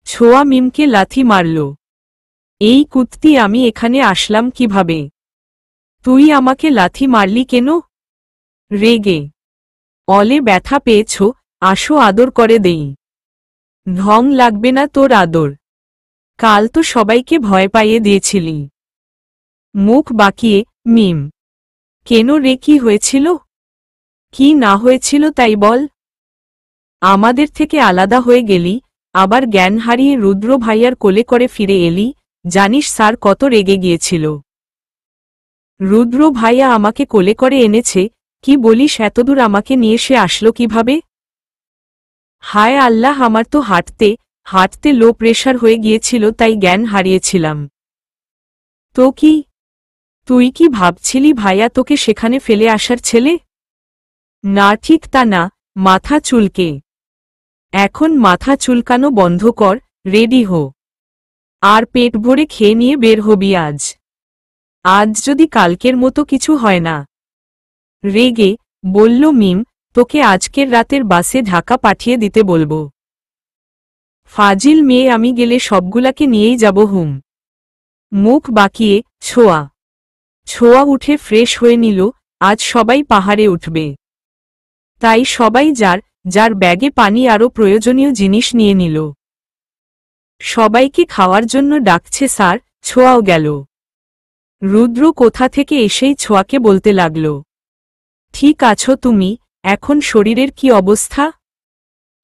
ছোঁয়া মিমকে লাথি মারল। এই কুত্তি, আমি এখানে আসলাম কিভাবে? তুই আমাকে লাথি মারলি কেন? রেগে, অলে ব্যথা পেয়েছ, আসো আদর করে দেই। ঢং লাগবে না তোর আদর, কাল তো সবাইকে ভয় পাইয়ে দিয়েছিলি। মুখ বাঁকিয়ে, মিম, কেন রে, কি হয়েছিল? কি না হয়েছিল তাই বল। আমাদের থেকে আলাদা হয়ে গেলি, আবার জ্ঞান হারিয়ে রুদ্র ভাইয়ার কোলে করে ফিরে এলি, জানিস স্যার কত রেগে গিয়েছিল। রুদ্র ভাইয়া আমাকে কোলে করে এনেছে, কি বলিস, এতদূর আমাকে নিয়ে সে আসলো কিভাবে? হায় আল্লাহ, আমার তো হাঁটতে হাঁটতে লো প্রেশার হয়ে গিয়েছিল, তাই জ্ঞান হারিয়েছিলাম। তো কি, তুই কি ভাবছিলি ভাইয়া তোকে সেখানে ফেলে আসার ছেলে? না, ঠিক তা না, মাথা চুলকে। এখন মাথা চুলকানো বন্ধ কর, রেডি হো। আর পেট ভরে খেয়ে নিয়ে বের হবি আজ। আজ যদি কালকের মতো কিছু হয় না। রেগে বলল মিম, তোকে আজকের রাতের বাসে ঢাকা পাঠিয়ে দিতে বলবো। ফাজিল মেয়ে, আমি গেলে সবগুলাকে নিয়েই যাব। মুখ বাঁকিয়ে, ছোঁয়া উঠে ফ্রেশ হয়ে নিল। আজ সবাই পাহাড়ে উঠবে, তাই সবাই যার যার ব্যাগে পানি আরও প্রয়োজনীয় জিনিস নিয়ে নিল। সবাইকে খাওয়ার জন্য ডাকছে স্যার। ছোঁয়াও গেল। রুদ্র কোথা থেকে এসেই ছোঁয়াকে বলতে লাগল, ঠিক আছো তুমি? এখন শরীরের কি অবস্থা?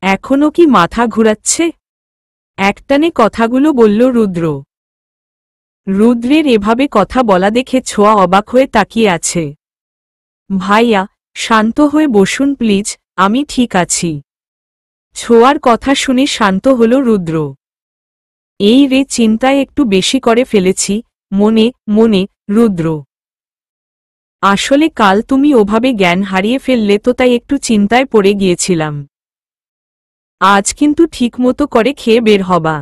এখনও কি মাথা ঘুরাচ্ছে? একটানে কথাগুলো বলল রুদ্র। রুদ্রের এভাবে কথা বলা দেখে ছোঁয়া অবাক হয়ে তাকিয়ে আছে। ভাইয়া শান্ত হয়ে বসুন প্লিজ, আমি ঠিক আছি। ছোঁয়ার কথা শুনে শান্ত হল রুদ্র। এই রে, চিন্তায় একটু বেশি করে ফেলেছি মনে মনে। রুদ্র, আসলে কাল তুমি ওভাবে জ্ঞান হারিয়ে ফেললে তো, তাই একটু চিন্তায় পড়ে গিয়েছিলাম। আজ কিন্তু ঠিকমতো করে খেয়ে বের হবা।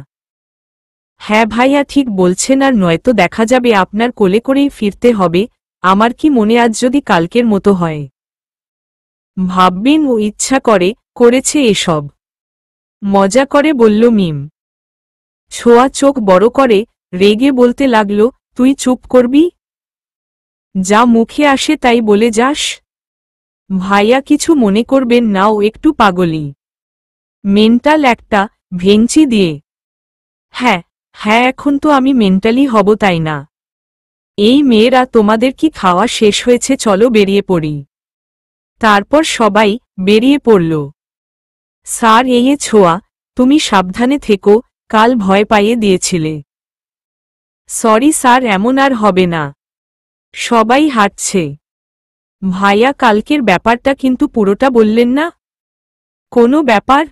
হ্যাঁ ভাইয়া ঠিক বলছেন, আর নয়তো দেখা যাবে আপনার কোলে করেই ফিরতে হবে। আমার কি মনে আজ যদি কালকের মতো হয়। ভাববেন ও ইচ্ছা করে করেছে এসব। মজা করে বলল মিম। ছোঁয়া চোখ বড় করে রেগে বলতে লাগল, তুই চুপ করবি? যা মুখে আসে তাই বলে যাস। ভাইয়া কিছু মনে করবেন না, ও একটু পাগলি। মেন্টাল একটা, ভেঙচি দিয়ে। হ্যাঁ হ্যাঁ, এখন তো আমি মেন্টালি হব তাই না? এই মেয়েরা, তোমাদের কি খাওয়া শেষ হয়েছে? চলো বেরিয়ে পড়ি। তারপর সবাই বেরিয়ে পড়ল। স্যার, এই ছোঁয়া, তুমি সাবধানে থেকো, কাল ভয় পাইয়ে দিয়েছিলে। সরি স্যার, এমন আর হবে না। সবাই হাঁটছে। ভাইয়া কালকের ব্যাপারটা কিন্তু পুরোটা বললেন না? কোনো ব্যাপার?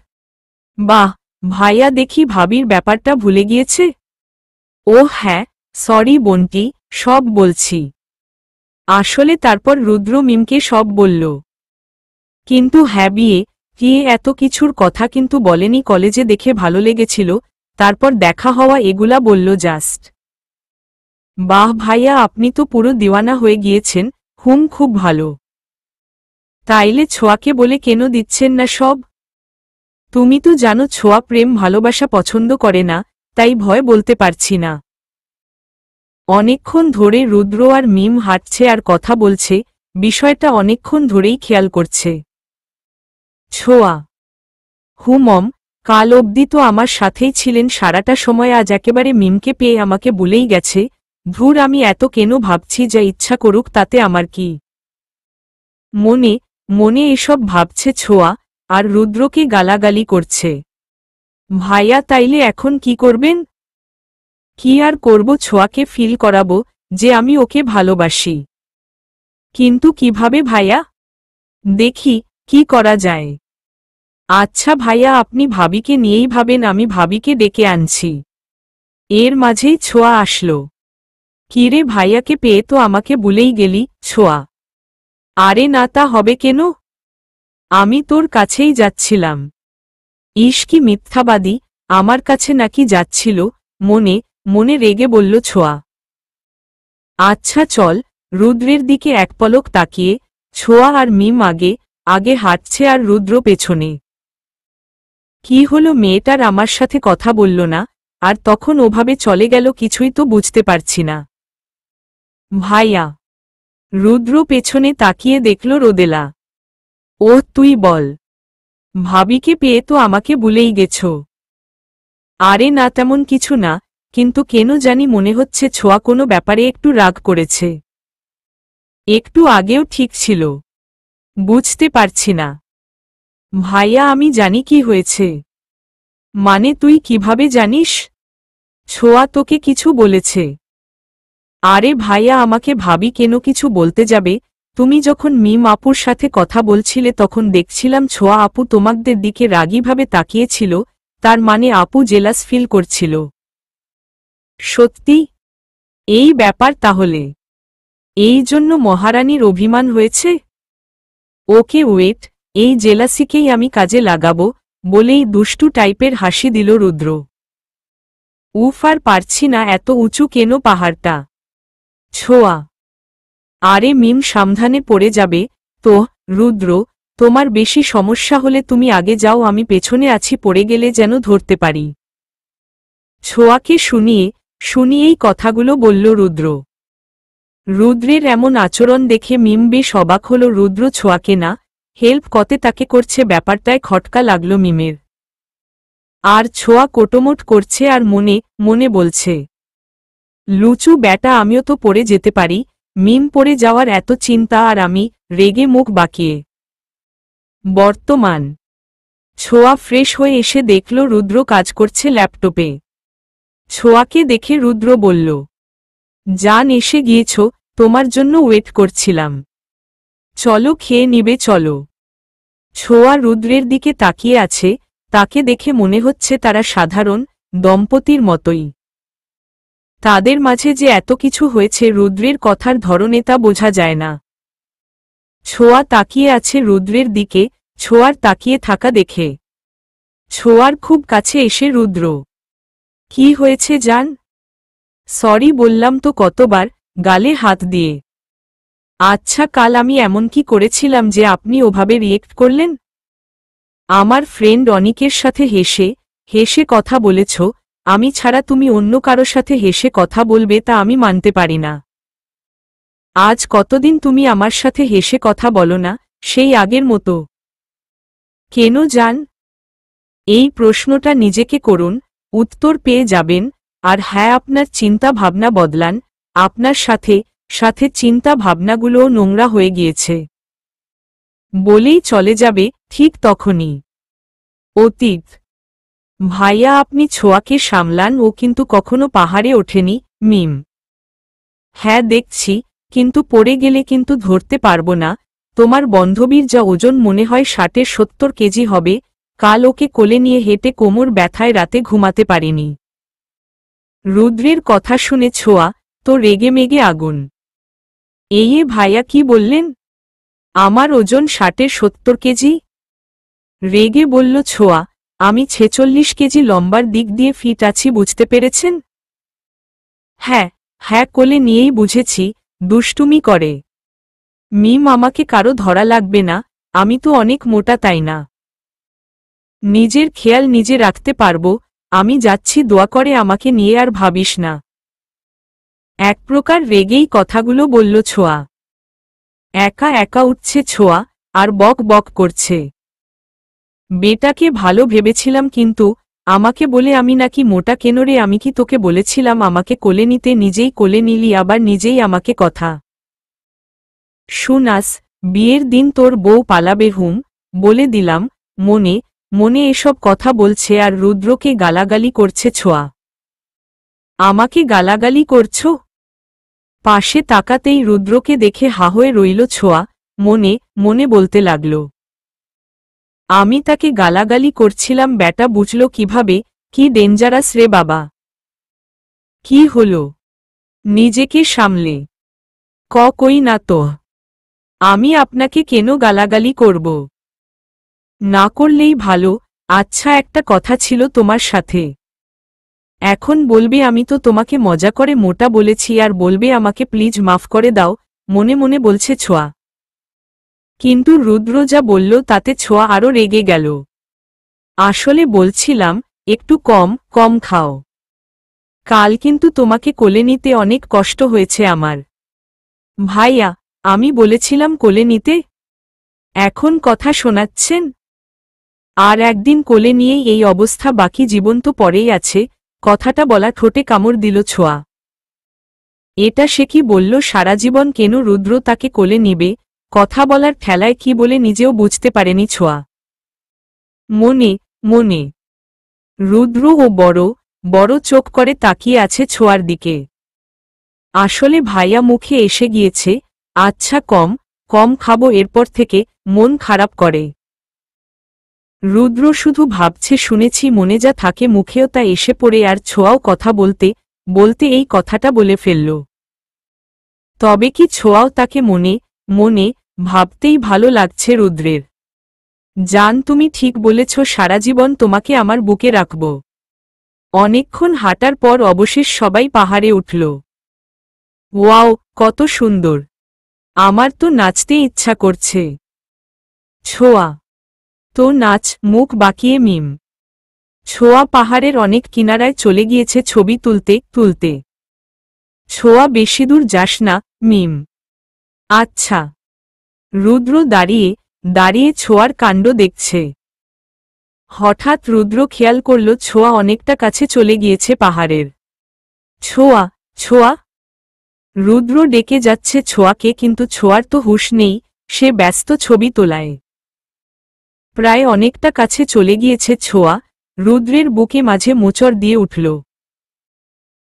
বাহ, ভাইয়া দেখি ভাবির ব্যাপারটা ভুলে গিয়েছে। ও হ্যাঁ, সরি বোনটি, সব বলছি। আসলে তারপর রুদ্র মিমকে সব বলল। কিন্তু হ্যাঁ বিয়ে টিয়ে এত কিছুর কথা কিন্তু বলেনি, কলেজে দেখে ভালো লেগেছিল, তারপর দেখা হওয়া এগুলা বলল জাস্ট। বাহ ভাইয়া, আপনি তো পুরো দিওয়ানা হয়ে গিয়েছেন। খুব ভালো। তাইলে ছোঁয়াকে বলে কেন দিচ্ছেন না সব? তুমি তো জানো ছোঁয়া প্রেম ভালোবাসা পছন্দ করে না, তাই ভয় বলতে পারছি না। অনেকক্ষণ ধরে রুদ্র আর মিম হাঁটছে আর কথা বলছে, বিষয়টা অনেকক্ষণ ধরেই খেয়াল করছে। ছোঁয়া: মম, কাল অবধি তো আমার সাথেই ছিলেন সারাটা সময়, আজ একেবারে মিমকে পেয়ে আমাকে ভুলেই গেছে। ধুর, আমি এত কেন ভাবছি, যা ইচ্ছা করুক তাতে আমার কি। মনে মনে এসব ভাবছে ছোঁয়া, আর রুদ্রকে গালাগালি করছে। ভাইয়া তাইলে এখন কি করবেন? কি আর করব, ছোঁয়াকে ফিল করাবো যে আমি ওকে ভালোবাসি। কিন্তু কিভাবে ভাইয়া? দেখি কি করা যায়। আচ্ছা ভাইয়া, আপনি ভাবিকে নিয়েই ভাবেন, আমি ভাবিকে ডেকে আনছি। এর মাঝেই ছোঁয়া আসলো। কিরে, ভাইয়াকে পেয়ে তো আমাকে ভুলেই গেলি। ছোঁয়া: আরে না, তা হবে কেন? আমি তোর কাছেই যাচ্ছিলাম। ইস কি মিথ্যাবাদী, আমার কাছে নাকি যাচ্ছিল। মনে মনে রেগে বলল ছোঁয়া। আচ্ছা চল। রুদ্রের দিকে এক পলক তাকিয়ে ছোঁয়া আর মিম আগে আগে হাঁটছে আর রুদ্র পেছনে। কি হলো, মেয়েটার আমার সাথে কথা বলল না, আর তখন ওভাবে চলে গেল, কিছুই তো বুঝতে পারছি না। ভাইয়া। রুদ্র পেছনে তাকিয়ে দেখল রোদেলা। ও তুই বল, ভাবিকে পেয়ে তো আমাকে ভুলেই গেছ। আরে না, তেমন কিছু না, কিন্তু কেন জানি মনে হচ্ছে ছোঁয়া কোনো ব্যাপারে একটু রাগ করেছে। একটু আগেও ঠিক ছিল। বুঝতে পারছি না। ভাইয়া আমি জানি কি হয়েছে। মানে তুই কিভাবে জানিস? ছোঁয়া তোকে কিছু বলেছে? আরে ভাইয়া, আমাকে ভাবি কেন কিছু বলতে যাবে? তুমি যখন মিম আপুর সাথে কথা বলছিলে তখন দেখছিলাম ছোঁয়া আপু তোমাদের দিকে রাগীভাবে তাকিয়েছিল, তার মানে আপু জেলাস ফিল করছিল। সত্যি? এই ব্যাপার তাহলে। এই জন্য মহারানীর অভিমান হয়েছে? ওকে ওয়েট, এই জেলাসিকেই আমি কাজে লাগাবো, বলেই দুষ্টু টাইপের হাসি দিল রুদ্র। উফ, আর পারছি না, এত উঁচু কেন পাহাড়টা। ছোঁয়া: আরে মিম সাবধানে পড়ে যাবে তো। রুদ্র: তোমার বেশি সমস্যা হলে তুমি আগে যাও, আমি পেছনে আছি, পড়ে গেলে যেন ধরতে পারি। ছোঁয়াকে শুনিয়েই কথাগুলো বলল রুদ্র। রুদ্রের এমন আচরণ দেখে মিম বেশ অবাক হল। রুদ্র ছোঁয়াকে না হেল্প করতে তাকে করছে, ব্যাপারটায় খটকা লাগল মিমের। আর ছোঁয়া কোটোমোট করছে আর মনে মনে বলছে, লুচু ব্যাটা, আমিও তো পড়ে যেতে পারি। মিম পড়ে যাওয়ার এত চিন্তা আর আমি রেগে মুখ বাঁকিয়ে। বর্তমান। ছোঁয়া ফ্রেশ হয়ে এসে দেখল রুদ্র কাজ করছে ল্যাপটপে। ছোঁয়াকে দেখে রুদ্র বলল, জান এসে গিয়েছ, তোমার জন্য ওয়েট করছিলাম। চলো খেয়ে নিবে চলো। ছোঁয়া রুদ্রের দিকে তাকিয়ে আছে, তাকে দেখে মনে হচ্ছে তারা সাধারণ দম্পতির মতোই। তাদের মাঝে যে এত কিছু হয়েছে রুদ্রের কথার ধরনে তা বোঝা যায় না। ছোঁয়া তাকিয়ে আছে রুদ্রের দিকে, ছোঁয়ার তাকিয়ে থাকা দেখে ছোঁয়ার খুব কাছে এসে রুদ্র, কি হয়েছে জান? সরি বললাম তো কতবার, গালে হাত দিয়ে। আচ্ছা, কাল আমি এমন কি করেছিলাম যে আপনি ওভাবে রিয়েক্ট করলেন? আমার ফ্রেন্ড অনিকের সাথে হেসে হেসে কথা বলেছ, আমি ছাড়া তুমি অন্য কারো সাথে হেসে কথা বলবে তা আমি মানতে পারি না। আজ কতদিন তুমি আমার সাথে হেসে কথা বলো না, সেই আগের মতো? কেন জান? এই প্রশ্নটা নিজেকে করুন, উত্তর পেয়ে যাবেন। আর হ্যাঁ, আপনার চিন্তা ভাবনা বদলান, আপনার সাথে সাথে চিন্তা ভাবনাগুলোও নোংরা হয়ে গিয়েছে। বলেই চলে যাবে ঠিক তখনই। অতীত। ভাইয়া আপনি ছোঁয়াকে সামলান, ও কিন্তু কখনো পাহাড়ে ওঠেনি। মিম: হ্যাঁ দেখছি, কিন্তু পড়ে গেলে কিন্তু ধরতে পারবো না। তোমার বান্ধবীর যা ওজন মনে হয় 60-70 কেজি হবে। কাল ওকে কোলে নিয়ে হেঁটে কোমর ব্যথায় রাতে ঘুমাতে পারিনি। রুদ্রের কথা শুনে ছোঁয়া তো রেগেমেগে আগুন। এই ভাইয়া কি বললেন? আমার ওজন 60-70 কেজি? রেগে বলল ছোঁয়া, আমি 46 কেজি লম্বার দিক দিয়ে ফিট আছি, বুঝতে পেরেছেন? হ্যাঁ হ্যাঁ, কোলে নিয়েই বুঝেছি। দুষ্টুমি করে। মিম, আমাকে কারো ধরা লাগবে না, আমি তো অনেক মোটা, তাই না? নিজের খেয়াল নিজে রাখতে পারবো। আমি যাচ্ছি, দোয়া করে আমাকে নিয়ে আর ভাবিস না। এক প্রকার রেগেই কথাগুলো বলল ছোঁয়া। একা একা উঠছে ছোঁয়া আর বক বক করছে। বেটাকে ভালো ভেবেছিলাম, কিন্তু আমাকে বলে আমি নাকি মোটা কেন রে? আমি কি তোকে বলেছিলাম আমাকে কোলে নিতে? নিজেই কোলে নিলি, আবার নিজেই আমাকে কথা শুনাস। বিয়ের দিন তোর বউ পালাবে, বলে দিলাম। মনে মনে এসব কথা বলছে আর রুদ্রকে গালাগালি করছে ছোঁয়া। আমাকে গালাগালি করছো? পাশে তাকাতেই রুদ্রকে দেখে হা হয়ে রইল ছোঁয়া। মনে মনে বলতে লাগল, আমি তাকে গালাগালি করছিলাম, ব্যাটা বুঝল কিভাবে? কি ডেঞ্জারাস রে বাবা! কি হলো? নিজেকে সামলে কই না তো। আমি আপনাকে কেন গালাগালি করব? না করলেই ভালো। আচ্ছা, একটা কথা ছিল তোমার সাথে। এখন বলবে আমি তো তোমাকে মজা করে মোটা বলেছি, আর বলবে আমাকে প্লিজ মাফ করে দাও, মনে মনে বলছে ছোঁয়া। কিন্তু রুদ্র যা বলল তাতে ছোঁয়া আরও রেগে গেল। আসলে বলছিলাম, একটু কম কম খাও। কাল কিন্তু তোমাকে কোলে নিতে অনেক কষ্ট হয়েছে আমার। ভাইয়া, আমি বলেছিলাম কোলে নিতে? এখন কথা শোনাচ্ছেন? আর একদিন কোলে নিয়েই এই অবস্থা, বাকি জীবন তো পরেই আছে। কথাটা বলা ঠোঁটে কামড় দিল ছোঁয়া। এটা সে কি বলল? সারা জীবন কেন রুদ্র তাকে কোলে নিবে? কথা বলার ঠেলায় কি বলে নিজেও বুঝতে পারেনি ছোঁয়া। মনে মনে রুদ্র ও বড় বড় চোখ করে তাকিয়ে আছে ছোঁয়ার দিকে। আসলে ভাইয়া মুখে এসে গিয়েছে, আচ্ছা কম কম খাবো এরপর থেকে, মন খারাপ করে। রুদ্র শুধু ভাবছে, শুনেছি মনে যা থাকে মুখেও তা এসে পড়ে, আর ছোঁয়াও কথা বলতে বলতে এই কথাটা বলে ফেলল। তবে কি ছোঁয়াও তাকে মনে মনে ভাবতেই ভালো লাগছে রুদ্রের। জান, তুমি ঠিক বলেছ, সারা জীবন তোমাকে আমার বুকে রাখব। অনেকক্ষণ হাঁটার পর অবশেষ সবাই পাহাড়ে উঠল। ওয়াও, কত সুন্দর! আমার তো নাচতে ইচ্ছা করছে। ছোঁয়া তো নাচ, মুখ বাঁকিয়ে মিম। ছোঁয়া পাহাড়ের অনেক কিনারায় চলে গিয়েছে ছবি তুলতে তুলতে। ছোঁয়া, বেশি দূর যাস না, মিম। আচ্ছা। রুদ্র দাঁড়িয়ে দাঁড়িয়ে ছোঁয়ার কাণ্ড দেখছে। হঠাৎ রুদ্র খেয়াল করল ছোঁয়া অনেকটা কাছে চলে গিয়েছে পাহাড়ের। ছোঁয়া ছোঁয়া! রুদ্র ডেকে যাচ্ছে ছোঁয়াকে, কিন্তু ছোঁয়ার তো হুঁশ নেই, সে ব্যস্ত ছবি তোলায়। প্রায় অনেকটা কাছে চলে গিয়েছে ছোঁয়া, রুদ্রের বুকে মাঝে মোচড় দিয়ে উঠল।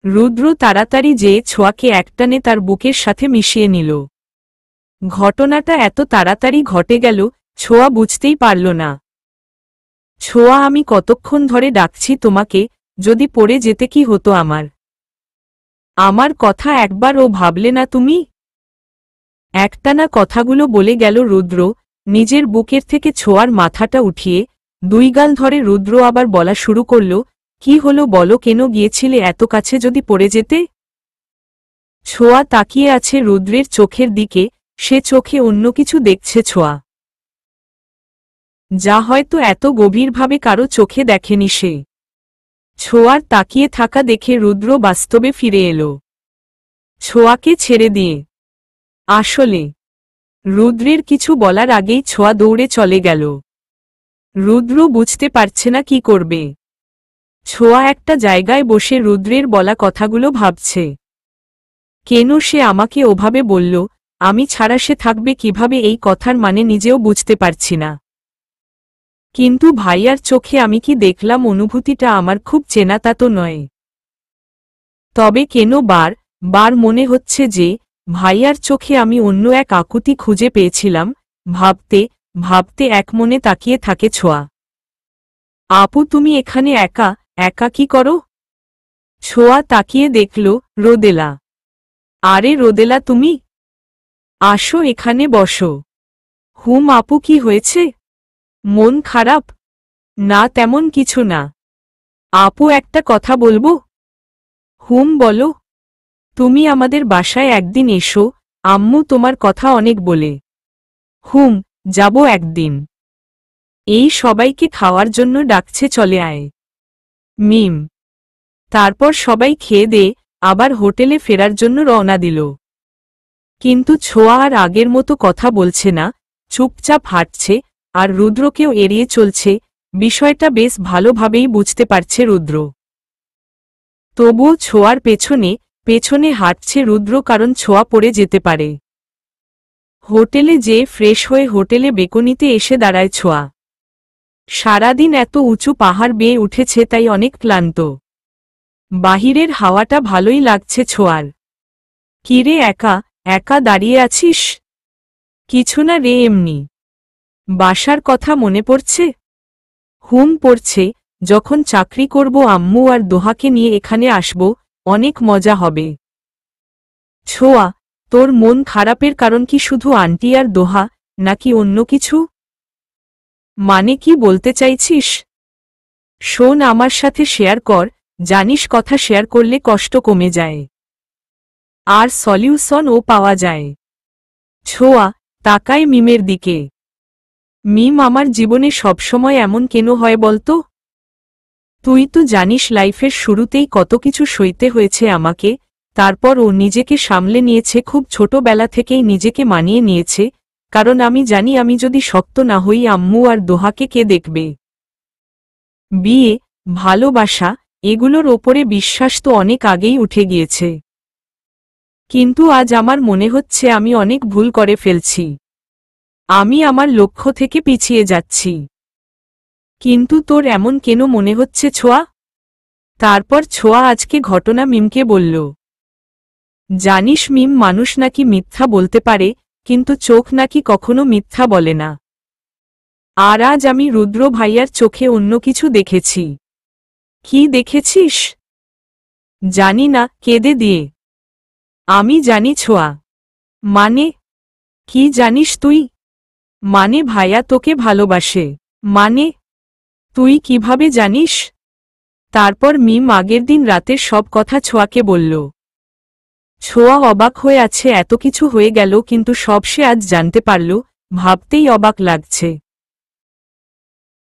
রুদ্র তাড়াতাড়ি যেয়ে ছোঁয়াকে একটানে তার বুকের সাথে মিশিয়ে নিল। ঘটনাটা এত তাড়াতাড়ি ঘটে গেল, ছোঁয়া বুঝতেই পারল না। ছোঁয়া, আমি কতক্ষণ ধরে ডাকছি তোমাকে, যদি পড়ে যেতে কি হতো আমার? আমার কথা একবারও ভাবলে না তুমি? একটানা কথাগুলো বলে গেল রুদ্র, নিজের বুকের থেকে ছোঁয়ার মাথাটা উঠিয়ে। দুই গাল ধরে রুদ্র আবার বলা শুরু করল, কি হলো বলো, কেন গিয়েছিলে এত কাছে, যদি পড়ে যেতে? ছোঁয়া তাকিয়ে আছে রুদ্রের চোখের দিকে, সে চোখে অন্য কিছু দেখছে ছোঁয়া, যা হয়তো এত গভীরভাবে কারো চোখে দেখেনি সে। ছোঁয়ার তাকিয়ে থাকা দেখে রুদ্র বাস্তবে ফিরে এলো, ছোঁয়াকে ছেড়ে দিয়ে। আসলে রুদ্রের কিছু বলার আগেই ছোঁয়া দৌড়ে চলে গেল। রুদ্র বুঝতে পারছে না কি করবে। ছোঁয়া একটা জায়গায় বসে রুদ্রের বলা কথাগুলো ভাবছে। কেন সে আমাকে ওভাবে বলল? আমি ছাড়া সে থাকবে কিভাবে? এই কথার মানে নিজেও বুঝতে পারছি না। কিন্তু ভাইয়ার চোখে আমি কি দেখলাম? অনুভূতিটা আমার খুব চেনা তা তো নয়। তবে কেন বার বার মনে হচ্ছে যে ভাইয়ার চোখে আমি অন্য এক আকুতি খুঁজে পেয়েছিলাম। ভাবতে ভাবতে একমনে তাকিয়ে থাকে ছোঁয়া। আপু তুমি এখানে একা একা কি করো? ছোঁয়া তাকিয়ে দেখল, রোদেলা। আরে রোদেলা তুমি? আসো এখানে বসো। হুম আপু কি হয়েছে? মন খারাপ? না তেমন কিছু না। আপু একটা কথা বলবো? হুম বলো। তুমি আমাদের বাসায় একদিন এসো, আম্মু তোমার কথা অনেক বলে। হুম, যাব একদিন। এই সবাইকে খাওয়ার জন্য ডাকছে, চলে আয়। মিম। তারপর সবাই খেয়ে দে আবার হোটেলে ফেরার জন্য রওনা দিল। কিন্তু ছোঁয়া আর আগের মতো কথা বলছে না, চুপচাপ হাঁটছে, আর রুদ্রকেও এড়িয়ে চলছে। বিষয়টা বেশ ভালোভাবেই বুঝতে পারছে রুদ্র। তবুও ছোঁয়ার পেছনে পেছনে হাঁটছে রুদ্র, কারণ ছোঁয়া পড়ে যেতে পারে। হোটেলে যেয়ে ফ্রেশ হয়ে হোটেলে বেকনিতে এসে দাঁড়ায় ছোঁয়া। সারাদিন এত উঁচু পাহাড় বেয়ে উঠেছে, তাই অনেক ক্লান্ত। বাহিরের হাওয়াটা ভালোই লাগছে ছোঁয়ার। কিরে একা একা দাঁড়িয়ে আছিস? কিছু না রে, এমনি। বাসার কথা মনে পড়ছে? হুম পড়ছে। যখন চাকরি করব আম্মু আর দোহাকে নিয়ে এখানে আসব, অনেক মজা হবে। ছোঁয়া, তোর মন খারাপের কারণ কি শুধু আন্টি আর দোহা, নাকি অন্য কিছু? মানে কি বলতে চাইছিস? শোন, আমার সাথে শেয়ার কর। জানিস কথা শেয়ার করলে কষ্ট কমে যায়, আর সলিউশনও পাওয়া যায়। ছোঁয়া তাকায় মিমের দিকে। মিম, আমার জীবনে সবসময় এমন কেন হয় বলতো? তুই তো জানিস লাইফের শুরুতেই কত কিছু সইতে হয়েছে আমাকে, তারপর ও নিজেকে সামলে নিয়েছে, খুব ছোটবেলা থেকেই নিজেকে মানিয়ে নিয়েছে, কারণ আমি জানি আমি যদি শক্ত না হই আম্মু আর দোহাকে কে দেখবে। বিয়ে, ভালোবাসা, এগুলোর ওপরে বিশ্বাস তো অনেক আগেই উঠে গিয়েছে। কিন্তু আজ আমার মনে হচ্ছে আমি অনেক ভুল করে ফেলছি। আমি আমার লক্ষ্য থেকে পিছিয়ে যাচ্ছি। কিন্তু তোর এমন কেন মনে হচ্ছে ছোঁয়া? তারপর ছোঁয়া আজকে ঘটনা মিমকে বলল। জানিস মিম, মানুষ নাকি মিথ্যা বলতে পারে, কিন্তু চোখ নাকি কখনো মিথ্যা বলে না। আর আজ আমি রুদ্র ভাইয়ার চোখে অন্য কিছু দেখেছি। কি দেখেছিস? জানি না, কেঁদে দিয়ে। আমি জানি ছোঁয়া। মানে? কি জানিস তুই? মানে ভাইয়া তোকে ভালোবাসে। মানে? তুই কিভাবে জানিস? তারপর মিম আগের দিন রাতের সব কথা ছোঁয়াকে বলল। ছোঁয়া অবাক হয়ে আছে, এত কিছু হয়ে গেল কিন্তু সব সে আজ জানতে পারল। ভাবতেই অবাক লাগছে।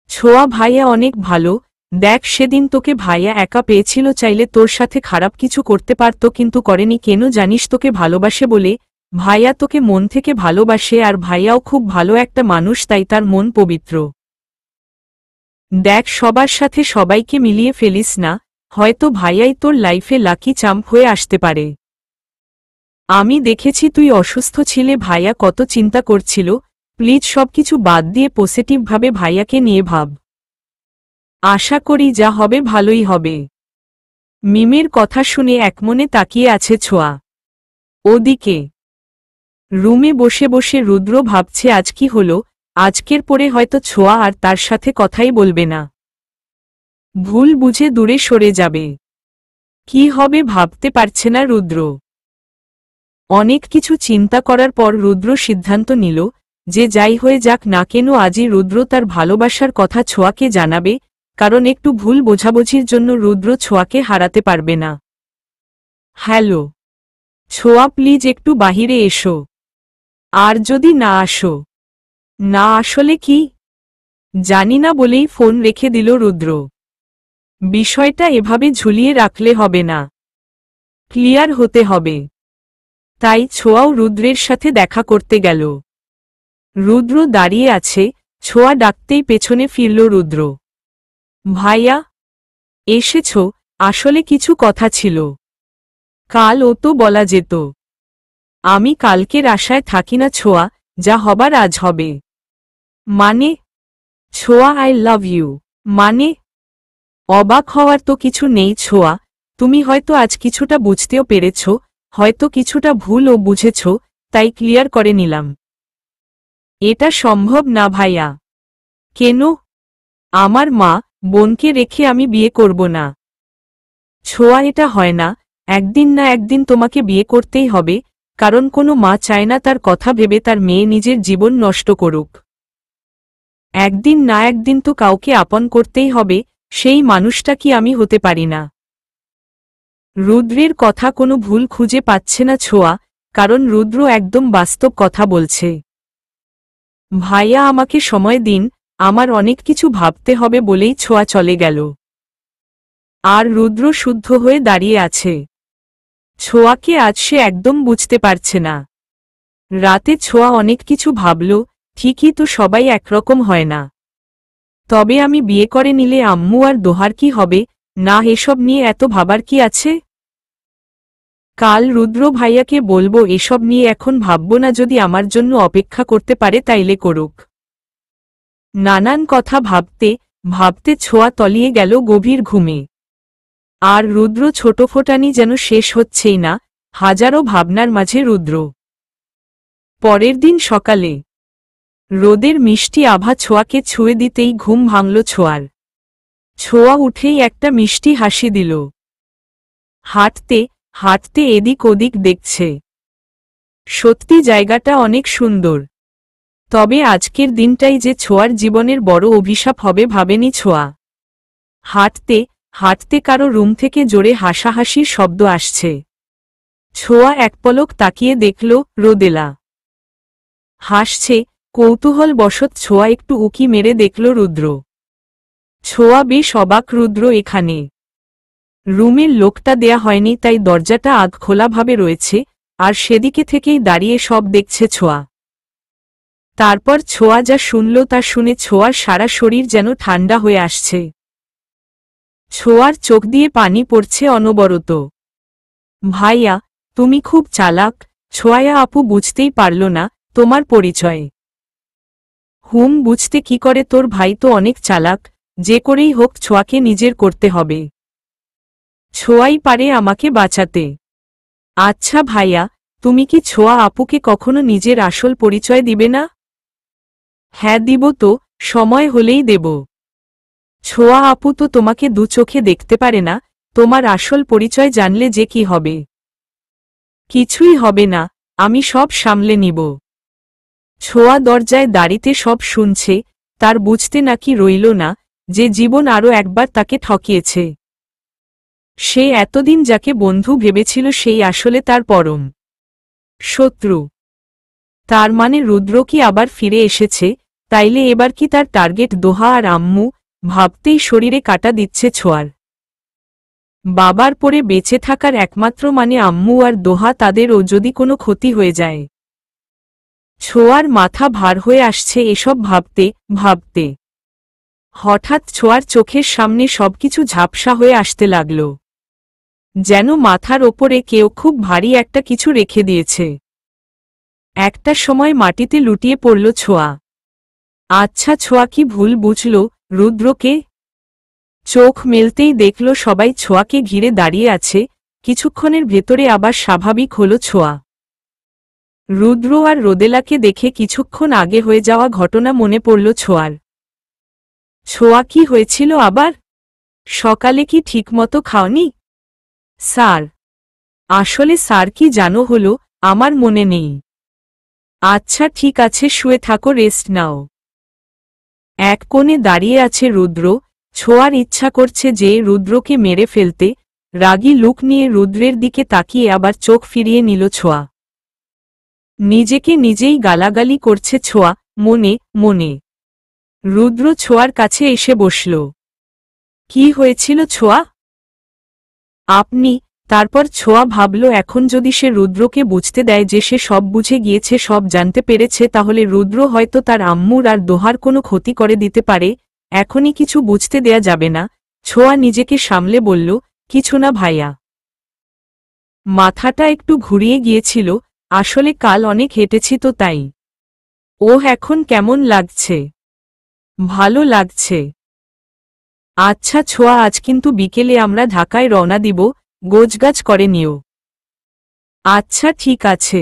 ছোঁয়া ভাইয়া অনেক ভালো। দেখ, সেদিন তোকে ভাইয়া একা পেয়েছিল, চাইলে তোর সাথে খারাপ কিছু করতে পারত, কিন্তু করেনি। কেন জানিস? তোকে ভালোবাসে বলে। ভাইয়া তোকে মন থেকে ভালোবাসে, আর ভাইয়াও খুব ভালো একটা মানুষ, তাই তার মন পবিত্র। দেখ, সবার সাথে সবাইকে মিলিয়ে ফেলিস না, হয়তো ভাইয়াই তোর লাইফে লাকি চাম্প হয়ে আসতে পারে। আমি দেখেছি তুই অসুস্থ ছিলে, ভাইয়া কত চিন্তা করছিল। প্লিজ সবকিছু বাদ দিয়ে পজিটিভভাবে ভাইয়াকে নিয়ে ভাব। আশা করি যা হবে ভালোই হবে। মিমের কথা শুনে একমনে তাকিয়ে আছে ছোঁয়া। ওদিকে রুমে বসে বসে রুদ্র ভাবছে আজ কি হলো। আজকের পরে হয়তো ছোঁয়া আর তার সাথে কথাই বলবে না। ভুল বুঝে দূরে সরে যাবে। কি হবে ভাবতে পারছে না রুদ্র। অনেক কিছু চিন্তা করার পর রুদ্র সিদ্ধান্ত নিল, যে যাই হয়ে যাক না কেন আজই রুদ্র তার ভালোবাসার কথা ছোঁয়াকে জানাবে, কারণ একটু ভুল বোঝাবুঝির জন্য রুদ্র ছোঁয়াকে হারাতে পারবে না। হ্যালো ছোঁয়া, প্লিজ একটু বাহিরে এসো। আর যদি না আসো? না আসলে কি? জানি না বলেই ফোন রেখে দিল রুদ্র। বিষয়টা এভাবে ঝুলিয়ে রাখলে হবে না, ক্লিয়ার হতে হবে। তাই ছোঁয়াও রুদ্রের সাথে দেখা করতে গেল। রুদ্র দাঁড়িয়ে আছে, ছোঁয়া ডাকতেই পেছনে ফিরল রুদ্র। ভাইয়া এসেছ? আসলে কিছু কথা ছিল। কাল ও তো বলা যেত। আমি কালকের আশায় থাকি না ছোঁয়া, যা হবার আজ হবে। মানে? ছোঁয়া, আই লাভ ইউ। মানে? অবাক হওয়ার তো কিছু নেই ছোঁয়া, তুমি হয়তো আজ কিছুটা বুঝতেও পেরেছ। হয়তো কিছুটা ভুল ও বুঝেছ, তাই ক্লিয়ার করে নিলাম। এটা সম্ভব না ভাইয়া। কেন? আমার মা, বোনকে রেখে আমি বিয়ে করব না। ছোঁয়া, এটা হয় না। একদিন না একদিন তোমাকে বিয়ে করতেই হবে, কারণ কোনো মা চায় না তার কথা ভেবে তার মেয়ে নিজের জীবন নষ্ট করুক। একদিন না একদিন তো কাউকে আপন করতেই হবে, সেই মানুষটা কি আমি হতে পারি না? রুদ্রের কথা কোনো ভুল খুঁজে পাচ্ছে না ছোঁয়া, কারণ রুদ্র একদম বাস্তব কথা বলছে। ভাইয়া, আমাকে সময় দিন, আমার অনেক কিছু ভাবতে হবে বলেই ছোঁয়া চলে গেল। আর রুদ্র শুদ্ধ হয়ে দাঁড়িয়ে আছে। ছোঁয়াকে আজ সে একদম বুঝতে পারছে না। রাতে ছোঁয়া অনেক কিছু ভাবল, ঠিকই তো সবাই একরকম হয় না। তবে আমি বিয়ে করে নিলে আম্মু আর দোহার কি হবে, না এসব নিয়ে এত ভাবার কি আছে? কাল রুদ্র ভাইয়াকে বলবো এসব নিয়ে এখন ভাবব না, যদি আমার জন্য অপেক্ষা করতে পারে তাইলে করুক। নানান কথা ভাবতে ভাবতে ছোঁয়া তলিয়ে গেল গভীর ঘুমে। আর রুদ্র ছোটফোটানি যেন শেষ হচ্ছেই না, হাজারো ভাবনার মাঝে রুদ্র। পরের দিন সকালে রোদের মিষ্টি আভা ছোঁয়াকে ছুঁয়ে দিতেই ঘুম ভাঙল ছোঁয়ার। ছোঁয়া উঠেই একটা মিষ্টি হাসি দিল। হাঁটতে হাঁটতে এদিক ওদিক দেখছে। সত্যি জায়গাটা অনেক সুন্দর। তবে আজকের দিনটাই যে ছোঁয়ার জীবনের বড় অভিশাপ হবে ভাবেনি ছোঁয়া। হাঁটতে হাঁটতে কারো রুম থেকে জোরে হাসাহাসির শব্দ আসছে। ছোঁয়া এক পলক তাকিয়ে দেখল রোদেলা হাসছে। কৌতূহলবশত ছোঁয়া একটু উকি মেরে দেখল রুদ্র। ছোঁয়া বেশ অবাক, রুদ্র এখানে। রুমের লোকটা দেয়া হয়নি, তাই দরজাটা আধ খোলাভাবে রয়েছে, আর সেদিকে থেকেই দাঁড়িয়ে সব দেখছে ছোঁয়া। তারপর ছোঁয়া যা শুনল তা শুনে ছোঁয়ার সারা শরীর যেন ঠান্ডা হয়ে আসছে। ছোঁয়ার চোখ দিয়ে পানি পড়ছে অনবরত। ভাইয়া, তুমি খুব চালাক। ছোঁয়া আপু বুঝতেই পারল না তোমার পরিচয়। বুঝতে কি করে, তোর ভাই তো অনেক চালাক, যে করেই হোক ছোঁয়াকে নিজের করতে হবে। ছোঁয়াই পারে আমাকে বাঁচাতে। আচ্ছা ভাইয়া, তুমি কি ছোঁয়া আপুকে কখনো নিজের আসল পরিচয় দিবে না? হ্যাঁ দিব তো, সময় হলেই দেব। ছোঁয়া আপু তো তোমাকে দু চোখে দেখতে পারে না, তোমার আসল পরিচয় জানলে যে কি হবে? কিছুই হবে না, আমি সব সামলে নিব। ছোঁয়া দরজায় দাঁড়িতে সব শুনছে, তার বুঝতে নাকি রইল না যে জীবন আরও একবার তাকে ঠকিয়েছে। সে এতদিন যাকে বন্ধু ভেবেছিল সেই আসলে তার পরম শত্রু। তার মানে রুদ্র কি আবার ফিরে এসেছে? তাইলে এবার কি তার টার্গেট দোহা আর আম্মু? ভাবতেই শরীরে কাটা দিচ্ছে ছোঁয়ার। বাবার পরে বেঁচে থাকার একমাত্র মানে আম্মু আর দোহা, তাদেরও যদি কোনো ক্ষতি হয়ে যায়। ছোঁয়ার মাথা ভার হয়ে আসছে এসব ভাবতে ভাবতে। হঠাৎ ছোঁয়ার চোখের সামনে সবকিছু ঝাপসা হয়ে আসতে লাগল। যেন মাথার ওপরে কেউ খুব ভারী একটা কিছু রেখে দিয়েছে। একটা সময় মাটিতে লুটিয়ে পড়ল ছোঁয়া। আচ্ছা, ছোঁয়া কি ভুল বুঝল রুদ্রকে? চোখ মেলতেই দেখল সবাই ছোঁয়াকে ঘিরে দাঁড়িয়ে আছে। কিছুক্ষণের ভেতরে আবার স্বাভাবিক হল ছোঁয়া। রুদ্র আর রোদেলাকে দেখে কিছুক্ষণ আগে হয়ে যাওয়া ঘটনা মনে পড়ল ছোঁয়ার। ছোঁয়া, কি হয়েছিল আবার? সকালে কি ঠিকমতো খাওনি? স্যার, আসলে স্যার কি জানো হলো, আমার মনে নেই। আচ্ছা ঠিক আছে, শুয়ে থাকো, রেস্ট নাও। এক কোণে দাঁড়িয়ে আছে রুদ্র। ছোঁয়ার ইচ্ছা করছে যে রুদ্রকে মেরে ফেলতে। রাগী লুক নিয়ে রুদ্রের দিকে তাকিয়ে আবার চোখ ফিরিয়ে নিল ছোঁয়া। নিজেকে নিজেই গালাগালি করছে ছোঁয়া মনে মনে। রুদ্র ছোঁয়ার কাছে এসে বসল। কি হয়েছিল ছোঁয়া? আপনি। তারপর ছোঁয়া ভাবল এখন যদি সে রুদ্রকে বুঝতে দেয় যে সে সব বুঝে গিয়েছে, সব জানতে পেরেছে, তাহলে রুদ্র হয়তো তার আম্মুর আর দোহার কোনো ক্ষতি করে দিতে পারে। এখনই কিছু বুঝতে দেয়া যাবে না। ছোঁয়া নিজেকে সামলে বলল, কিছু না ভাইয়া। মাথাটা একটু ঘুরিয়ে গিয়েছিল, আসলে কাল অনেক হেঁটেছি তো তাই। এখন কেমন লাগছে? ভালো লাগছে। আচ্ছা ছোঁয়া, আজ কিন্তু বিকেলে আমরা ঢাকায় রওনা দিব, গোছগাছ করে নিও। আচ্ছা ঠিক আছে।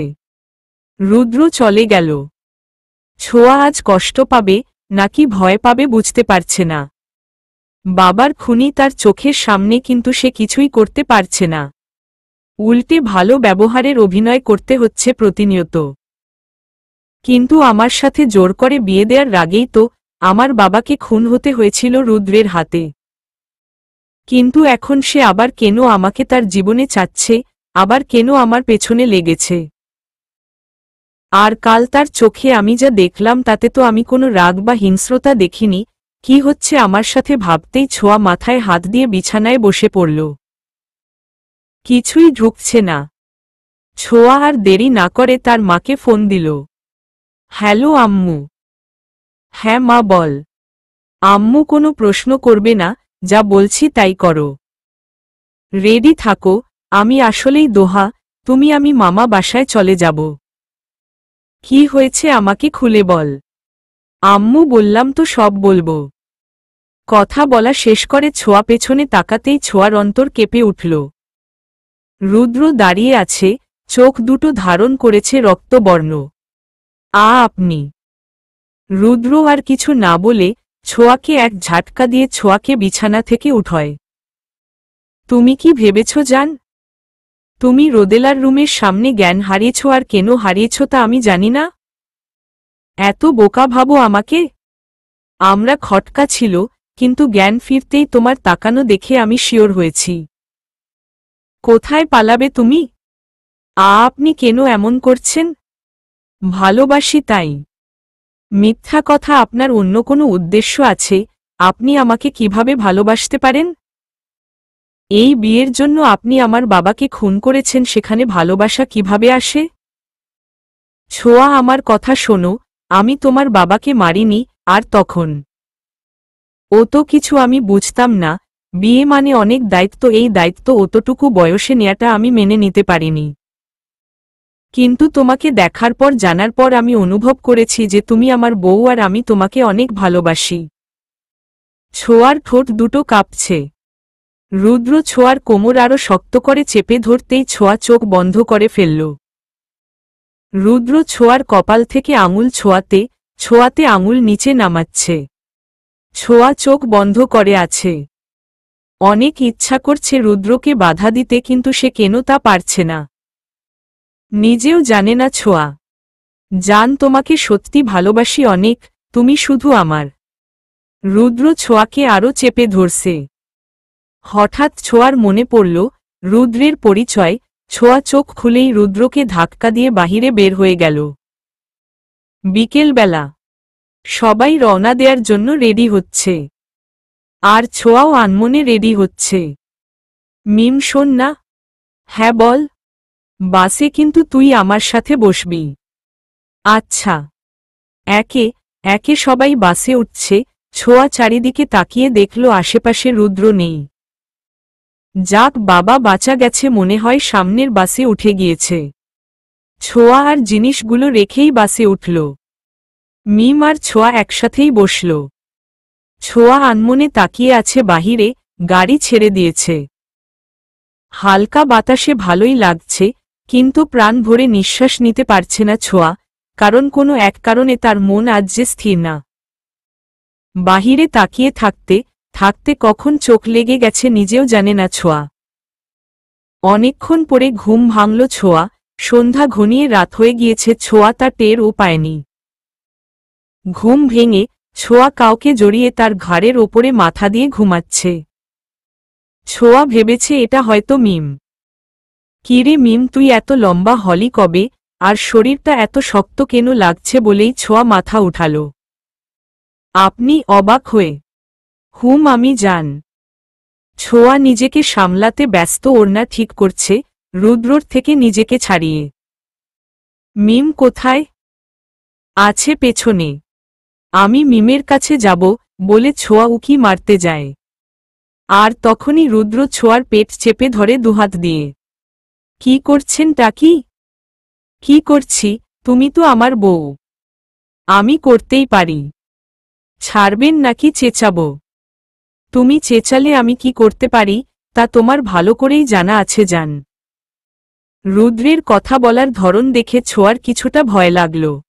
রুদ্র চলে গেল। ছোঁয়া আজ কষ্ট পাবে নাকি ভয় পাবে বুঝতে পারছে না। বাবার খুনি তার চোখের সামনে, কিন্তু সে কিছুই করতে পারছে না। উল্টে ভালো ব্যবহারের অভিনয় করতে হচ্ছে প্রতিনিয়ত। কিন্তু আমার সাথে জোর করে বিয়ে দেওয়ার রাগেই তো আমার বাবাকে খুন হতে হয়েছিল রুদ্রের হাতে। কিন্তু এখন সে আবার কেন আমাকে তার জীবনে চাচ্ছে, আবার কেন আমার পেছনে লেগেছে। আর কাল তার চোখে আমি যা দেখলাম তাতে তো আমি কোনো রাগ বা হিংস্রতা দেখিনি। কি হচ্ছে আমার সাথে ভাবতেই ছোঁয়া মাথায় হাত দিয়ে বিছানায় বসে পড়ল। কিছুই ঢুকছে না। ছোঁয়া আর দেরি না করে তার মাকে ফোন দিল। হ্যালো আম্মু। হ্যাঁ মা বল। আম্মু কোনো প্রশ্ন করবে না, যা বলছি তাই করো। রেডি থাকো, আমি আসলেই দোহা, আমি মামা বাসায় চলে যাব। কি হয়েছে আমাকে খুলে বল। আম্মু বললাম তো সব বলবো। কথা বলা শেষ করে ছোঁয়া পেছনে তাকাতেই ছোঁয়ার অন্তর কেঁপে উঠল। রুদ্র দাঁড়িয়ে আছে, চোখ দুটো ধারণ করেছে রক্তবর্ণ। আপনি? রুদ্র আর কিছু না বলে ছোঁয়াকে এক ঝাটকা দিয়ে ছোঁয়াকে বিছানা থেকে উঠায়। তুমি কি ভেবেছ জান? তুমি রোদেলার রুমের সামনে জ্ঞান হারিয়েছ, আর কেন হারিয়েছ তা আমি জানি না? এত বোকা ভাবো আমাকে? আমরা খটকা ছিল, কিন্তু জ্ঞান ফিরতেই তোমার তাকানো দেখে আমি শিওর হয়েছি। কোথায় পালাবে তুমি? আপনি কেন এমন করছেন? ভালোবাসি তাই। মিথ্যা কথা। আপনার অন্য কোনো উদ্দেশ্য আছে? আপনি আমাকে কিভাবে ভালোবাসতে পারেন? এই বিয়ের জন্য আপনি আমার বাবাকে খুন করেছেন, সেখানে ভালোবাসা কিভাবে আসে? ছোঁয়া আমার কথা শোনো, আমি তোমার বাবাকে মারিনি। আর তখন ও তো কিছু আমি বুঝতাম না। বিয়ে মানে অনেক দায়িত্ব, এই দায়িত্ব অতটুকু বয়সে নেয়াটা আমি মেনে নিতে পারিনি। কিন্তু তোমাকে দেখার পর, জানার পর আমি অনুভব করেছি যে তুমি আমার বউ, আর আমি তোমাকে অনেক ভালোবাসি। ছোঁয়ার ঠোঁট দুটো কাঁপছে। রুদ্র ছোঁয়ার কোমর আরো শক্ত করে চেপে ধরতেই ছোঁয়া চোখ বন্ধ করে ফেলল। রুদ্র ছোঁয়ার কপাল থেকে আঙুল ছোঁয়াতে ছোঁয়াতে আঙুল নিচে নামাচ্ছে। ছোঁয়া চোখ বন্ধ করে আছে। অনেক ইচ্ছা করছে রুদ্রকে বাধা দিতে, কিন্তু সে কেন তা পারছে না। নিজেও জানে না। ছোঁয়া জান, তোমাকে সত্যি ভালোবাসি অনেক, তুমি শুধু আমার। রুদ্র ছোঁয়াকে আরও চেপে ধরছে। হঠাৎ ছোঁয়ার মনে পড়ল রুদ্রের পরিচয়। ছোঁয়া চোখ খুলেই রুদ্রকে ধাক্কা দিয়ে বাহিরে বের হয়ে গেল। বিকেলবেলা সবাই রওনা দেওয়ার জন্য রেডি হচ্ছে, আর ছোঁয়াও আনমনে রেডি হচ্ছে। মিম শোন না। হ্যাঁ বল। বাসে, কিন্তু তুই আমার সাথে বসবি। আচ্ছা। একে একে সবাই বাসে উঠছে। ছোঁয়া চারিদিকে তাকিয়ে দেখল আশেপাশে রুদ্র নেই। যাক বাবা, বাঁচা গেছে, মনে হয় সামনের বাসে উঠে গিয়েছে। ছোঁয়া আর জিনিসগুলো রেখেই বাসে উঠল। মিম আর ছোঁয়া একসাথেই বসল। ছোঁয়া আনমনে তাকিয়ে আছে বাহিরে। গাড়ি ছেড়ে দিয়েছে। হালকা বাতাসে ভালোই লাগছে, কিন্তু প্রাণ ভরে নিঃশ্বাস নিতে পারছে না ছোঁয়া, কারণ কোনো এক কারণে তার মন আজ যে স্থির না। বাহিরে তাকিয়ে থাকতে থাকতে কখন চোখ লেগে গেছে নিজেও জানে না ছোঁয়া। অনেকক্ষণ পরে ঘুম ভাঙল ছোঁয়া। সন্ধ্যা ঘনিয়ে রাত হয়ে গিয়েছে, ছোঁয়া তা টেরও পায়নি। ঘুম ভেঙে ছোঁয়া কাউকে জড়িয়ে তার ঘাড়ের ওপরে মাথা দিয়ে ঘুমাচ্ছে। ছোঁয়া ভেবেছে এটা হয়তো মিম। কিরে মিম, তুই এত লম্বা হলি কবে, আর শরীরটা এত শক্ত কেন লাগছে বলেই ছোঁয়া মাথা উঠাল। আপনি অবাক হয়ে আমি জান। ছোঁয়া নিজেকে সামলাতে ব্যস্ত, ওড়না ঠিক করছে রুদ্রর থেকে নিজেকে ছাড়িয়ে। মিম কোথায়? আছে পেছনে। আমি মিমের কাছে যাব বলে ছোঁয়া উকি মারতে যায়। আর তখনই রুদ্র ছোঁয়ার পেট চেপে ধরে দুহাত দিয়ে। কি করছেন টাকি? কি করছি? তুমি তো আমার বউ। আমি করতেই পারি। ছাড়বেন নাকি চেঁচাব? তুমি চেঁচালে আমি কি করতে পারি তা তোমার ভালো করেই জানা আছে জান। রুদ্রের কথা বলার ধরন দেখে ছোঁয়ার কিছুটা ভয় লাগল।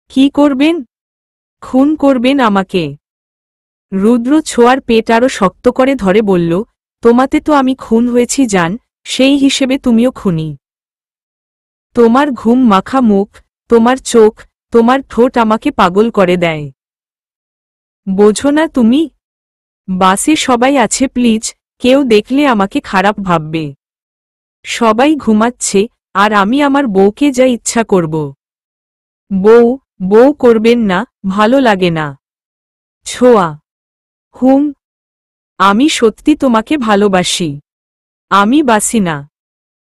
কি করবেন? খুন করবেন আমাকে? রুদ্র ছোঁয়ার পেট আরো শক্ত করে ধরে বলল, তোমাতে তো আমি খুন হয়েছি জান, সেই হিসেবে তুমিও খুনি। তোমার ঘুম মাখা মুখ, তোমার চোখ, তোমার ঠোঁট আমাকে পাগল করে দেয়। বোঝো না তুমি? বাসে সবাই আছে, প্লিজ, কেউ দেখলে আমাকে খারাপ ভাববে। সবাই ঘুমাচ্ছে, আর আমি আমার বউকে যা ইচ্ছা করব। বউ, বউ করবেন না, ভালো লাগে না। ছোঁয়া, হুম, আমি সত্যি তোমাকে ভালোবাসি। আমি বাসি না।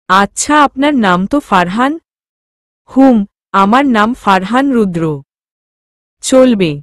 আচ্ছা, আপনার নাম তো ফারহান? হুম, আমার নাম ফারহান রুদ্র। চলবে।